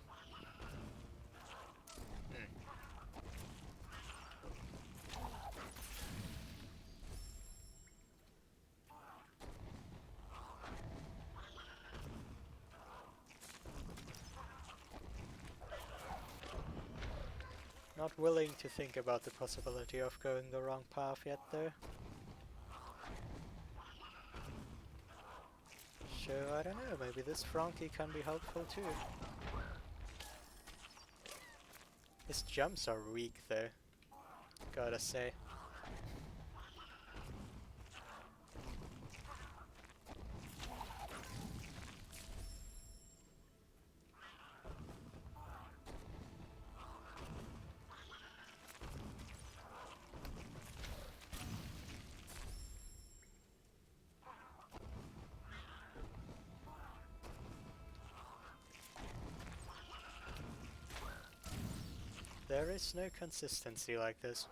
Not willing to think about the possibility of going the wrong path yet, though. So, I don't know, maybe this Frankie can be helpful too. His jumps are weak though, gotta say. There is no consistency like this.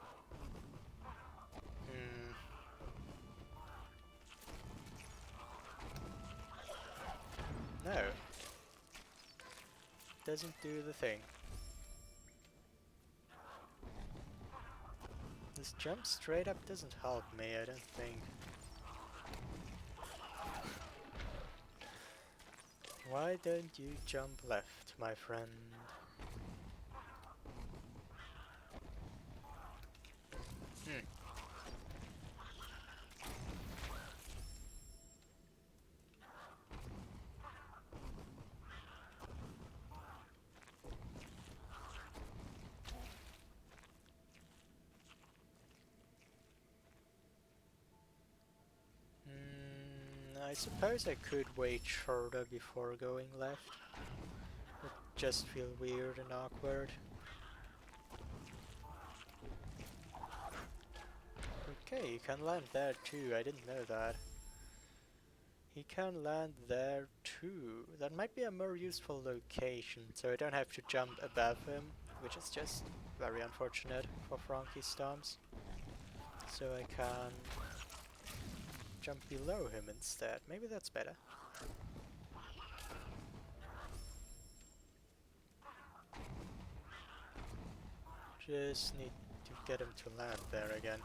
No. Doesn't do the thing. This jump straight up doesn't help me, I don't think. Why don't you jump left, my friend? I suppose I could wait shorter before going left. Would just feel weird and awkward. Okay, you can land there too, I didn't know that. He can land there too. That might be a more useful location, so I don't have to jump above him, which is just very unfortunate for Frankie Stomps. So I can jump below him instead. Maybe that's better. Just need to get him to land there again.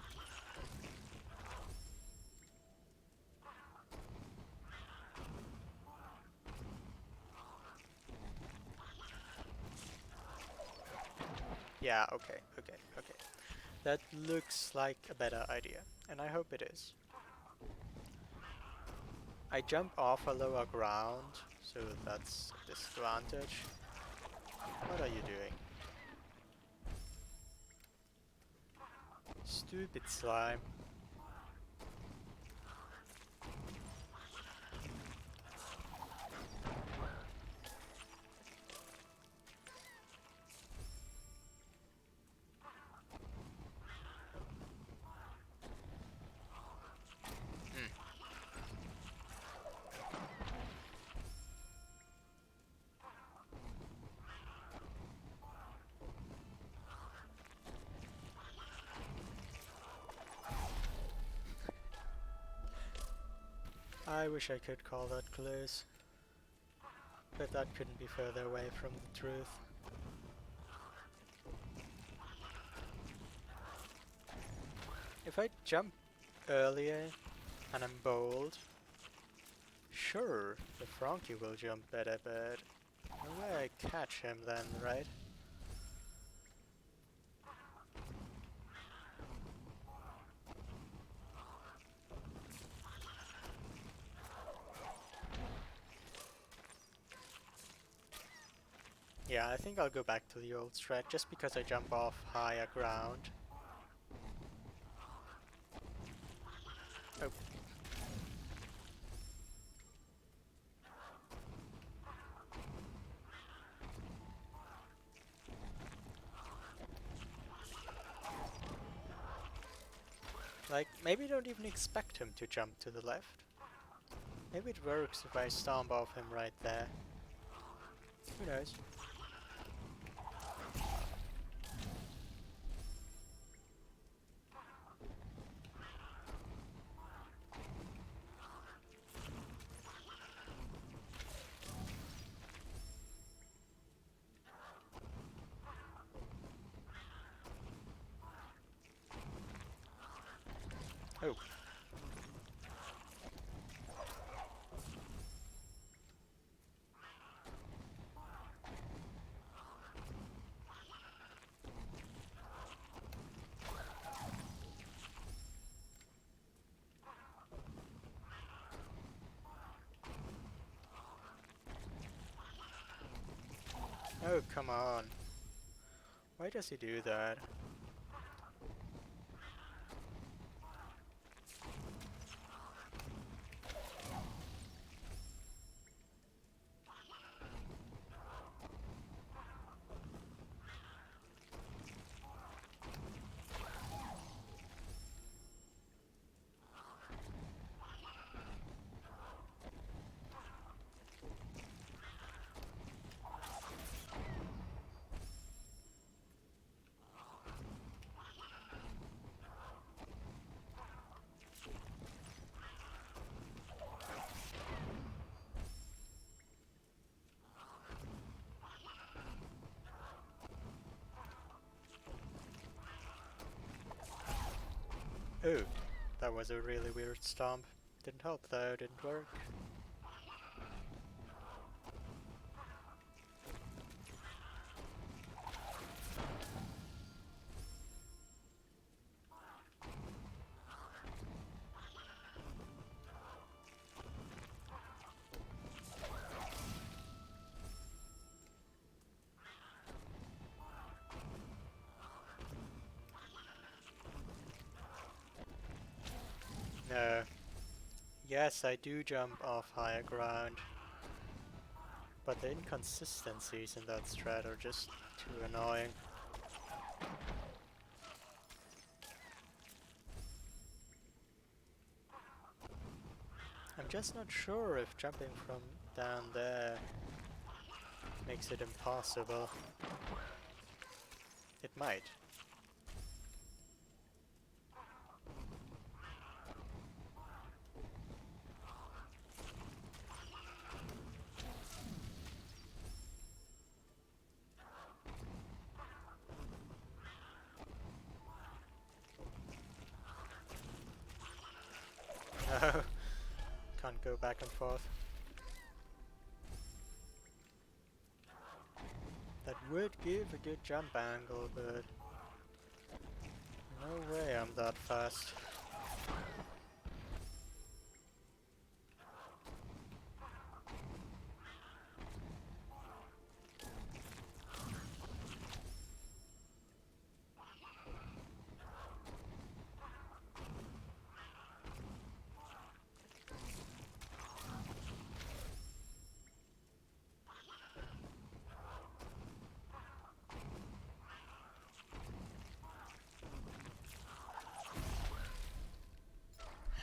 Yeah, okay. That looks like a better idea, and I hope it is. I jump off a lower ground, so that's a disadvantage. What are you doing? Stupid slime. I wish I could call that close, but that couldn't be further away from the truth. If I jump earlier and I'm bold, sure, the Frankie will jump better, but no way I catch him then, right? Yeah, I think I'll go back to the old strat just because I jump off higher ground. Oh. Like, maybe don't even expect him to jump to the left. Maybe it works if I stomp off him right there. Who knows? Oh. Oh, come on. Why does he do that? Oh, that was a really weird stomp. Didn't help though, didn't work. No. Yes, I do jump off higher ground, but the inconsistencies in that strat are just too annoying. I'm just not sure if jumping from down there makes it impossible. It might. No, can't go back and forth. That would give a good jump angle, but no way I'm that fast.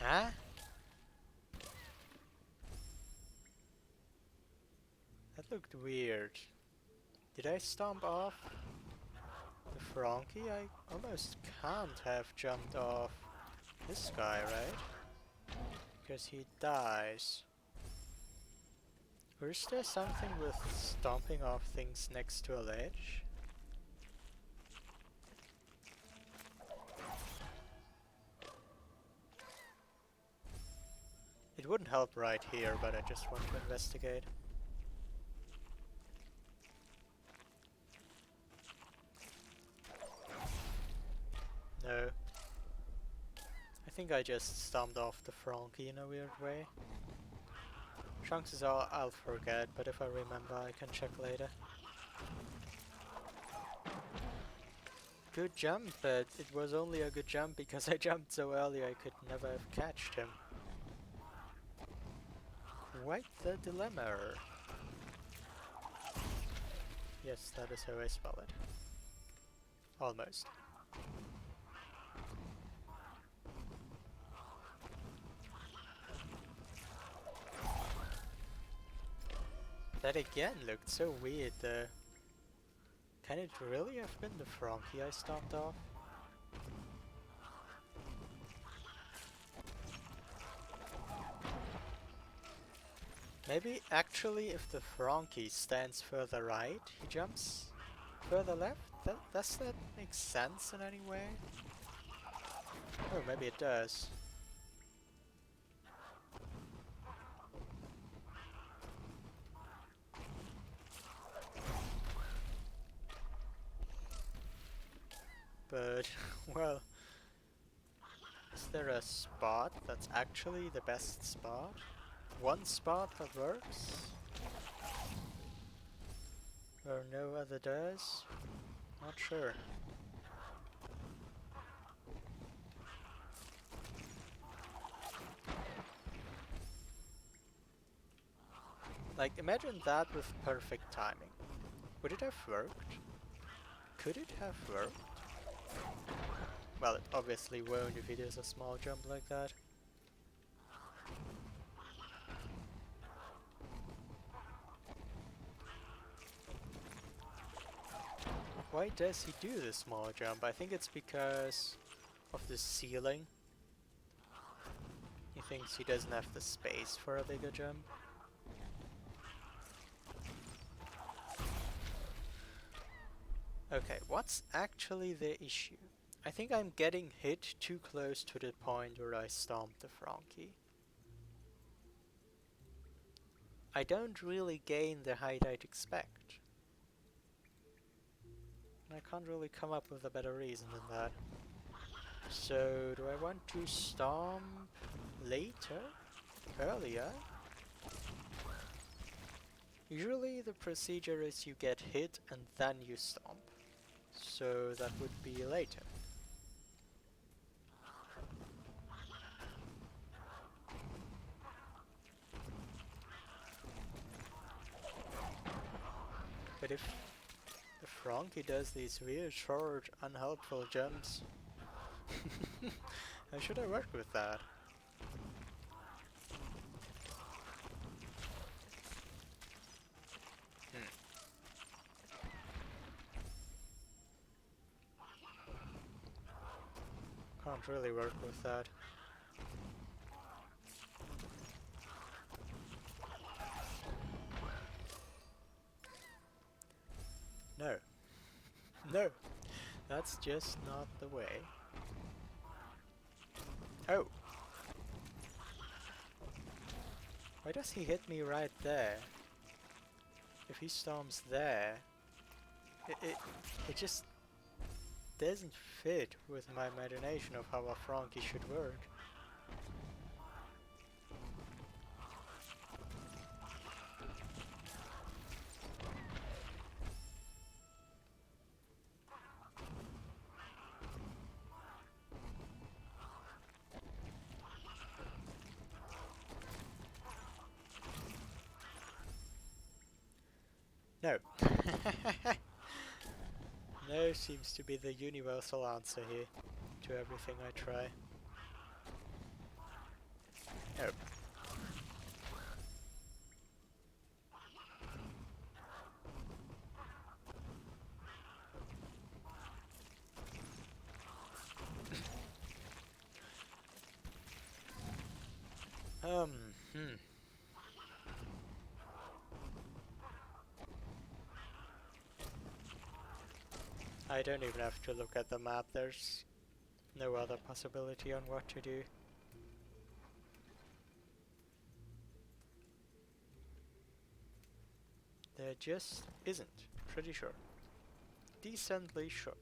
Huh? That looked weird. Did I stomp off the Frankie? I almost can't have jumped off this guy, right? Because he dies. Or is there something with stomping off things next to a ledge? It wouldn't help right here, but I just want to investigate. No. I think I just stomped off the Frankie in a weird way. Chances are I'll forget, but if I remember I can check later. Good jump, but it was only a good jump because I jumped so early I could never have catched him. Quite the dilemma. Yes, that is how I spell it. Almost. That again looked so weird though. Can it really have been the Frankie I stomped off? Maybe actually if the Frankie stands further right, he jumps further left? Does that make sense in any way? Oh, maybe it does. But, well, is there a spot that's actually the best spot? One spot that works? Or no other does? Not sure. Like, imagine that with perfect timing. Would it have worked? Could it have worked? Well, it obviously won't if it is a small jump like that. Why does he do the small jump? I think it's because of the ceiling. He thinks he doesn't have the space for a bigger jump. Okay, what's actually the issue? I think I'm getting hit too close to the point where I stomped the Frankie. I don't really gain the height I'd expect. I can't really come up with a better reason than that. So, do I want to stomp later? Earlier? Usually the procedure is you get hit and then you stomp. So that would be later. But if the Frankie does these weird, short, unhelpful jumps, how should I work with that? Can't really work with that. No. No! That's just not the way. Oh! Why does he hit me right there? If he stomps there, it just doesn't fit with my imagination of how a Frankie should work. No. No seems to be the universal answer here to everything I try. Nope. Hmm. I don't even have to look at the map, there's no other possibility on what to do. It just isn't. Pretty sure. Decently sure.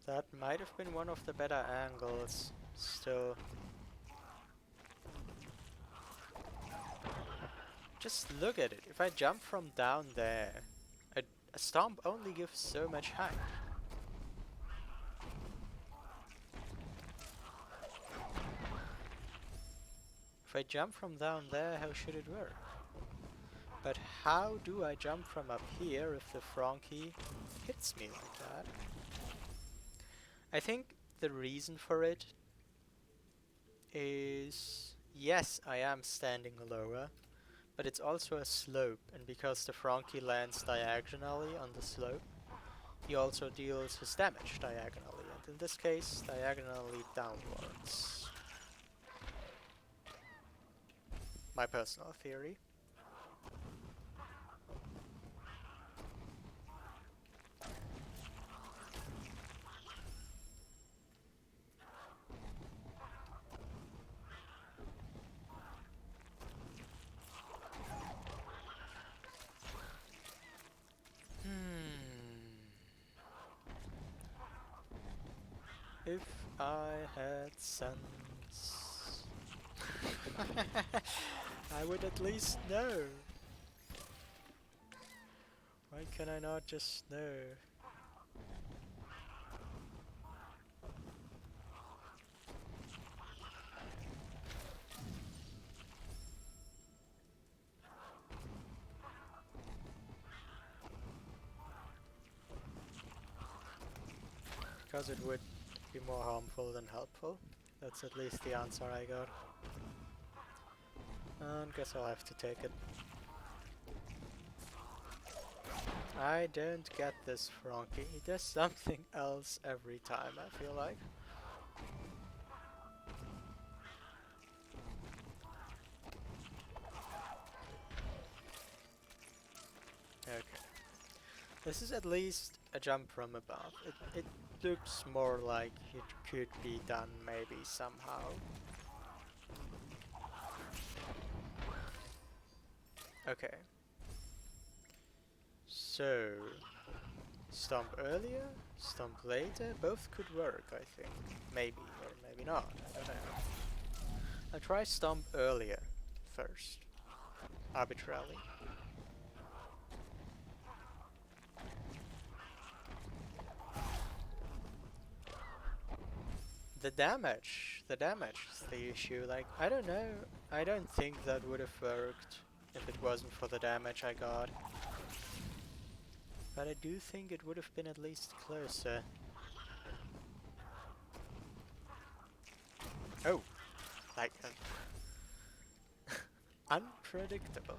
That might have been one of the better angles. Still. Just look at it. If I jump from down there, a stomp only gives so much height. If I jump from down there, how should it work? But how do I jump from up here if the Frankie hits me like that? I think the reason for it is, yes, I am standing lower, but it's also a slope, and because the Frankie lands diagonally on the slope, he also deals his damage diagonally, and in this case, diagonally downwards. My personal theory. If I had sense, I would at least know. Why can I not just know? Because it would be more harmful than helpful. That's at least the answer I got. And guess I'll have to take it. I don't get this Frankie. He does something else every time, I feel like. Okay. This is at least a jump from above. It looks more like it could be done maybe somehow. Okay. So, stomp earlier, stomp later, both could work, I think. Maybe, or maybe not, I don't know. I'll try stomp earlier first, arbitrarily. The damage is the issue, like, I don't know, I don't think that would have worked if it wasn't for the damage I got. But I do think it would have been at least closer. Oh! Like, unpredictable.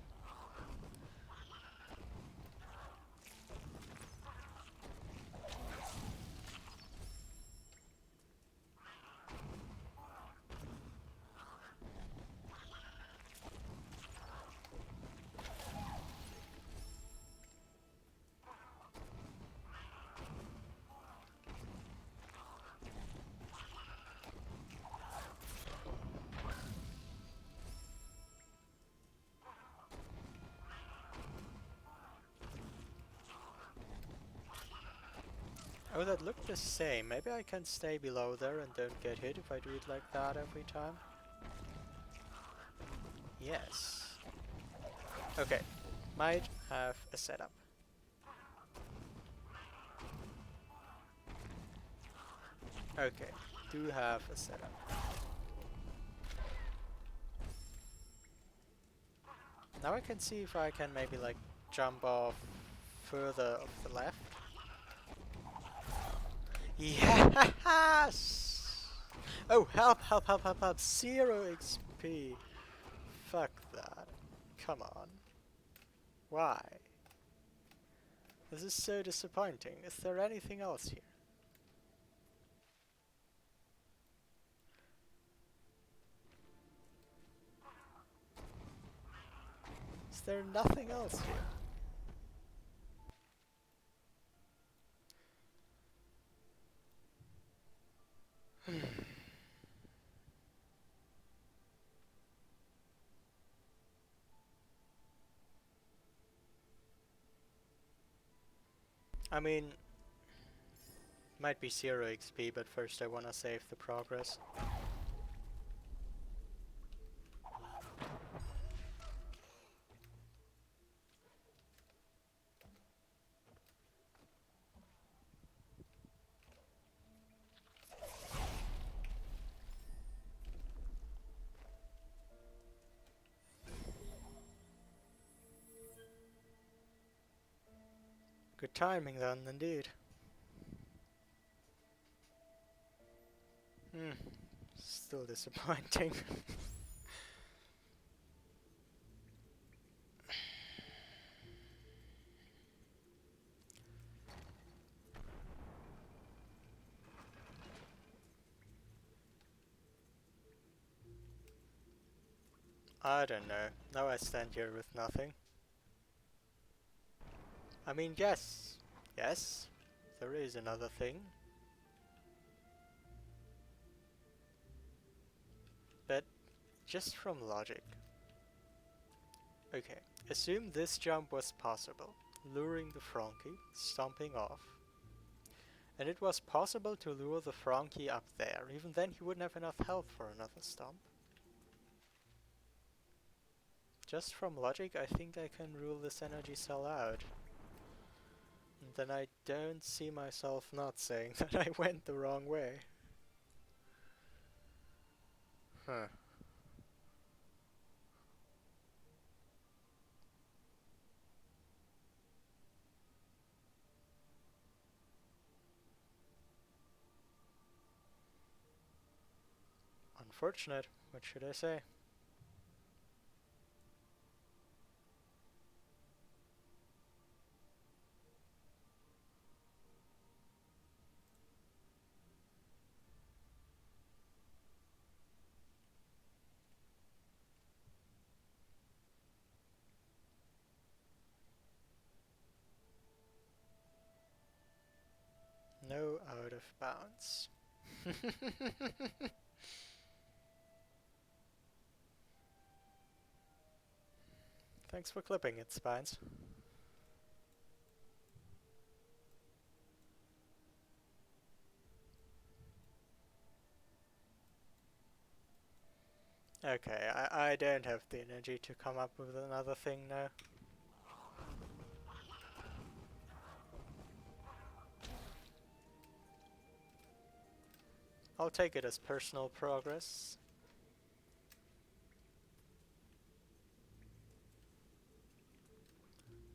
Oh, that looked the same. Maybe I can stay below there and don't get hit if I do it like that every time. Yes. Okay. Might have a setup. Okay. Do have a setup. Now I can see if I can maybe like jump off further off the left. Yes! Oh, help, help, help, help, help. 0 XP. Fuck that. Come on. Why? This is so disappointing. Is there anything else here? Is there nothing else here? I mean, might be 0 XP, but first I wanna save the progress. Good timing then, indeed. Still disappointing. I don't know. Now I stand here with nothing. I mean, yes. Yes, there is another thing. But just from logic. Okay, assume this jump was possible, luring the Frankie, stomping off. And it was possible to lure the Frankie up there, even then he wouldn't have enough health for another stomp. Just from logic, I think I can rule this energy cell out. And then I don't see myself not saying that I went the wrong way. Huh. Unfortunate, what should I say? No out of bounds. Thanks for clipping it, Spines. Okay, I don't have the energy to come up with another thing now. I'll take it as personal progress.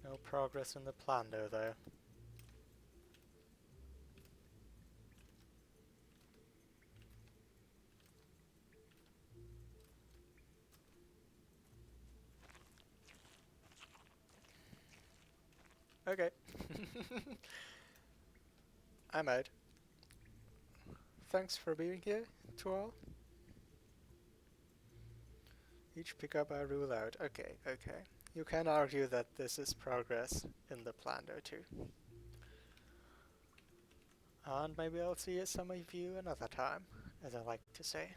No progress in the Plando though. Okay. I'm out. Thanks for being here, to all. Each pickup I rule out. Okay, okay. You can argue that this is progress in the Plando too. And maybe I'll see some of you another time, as I like to say.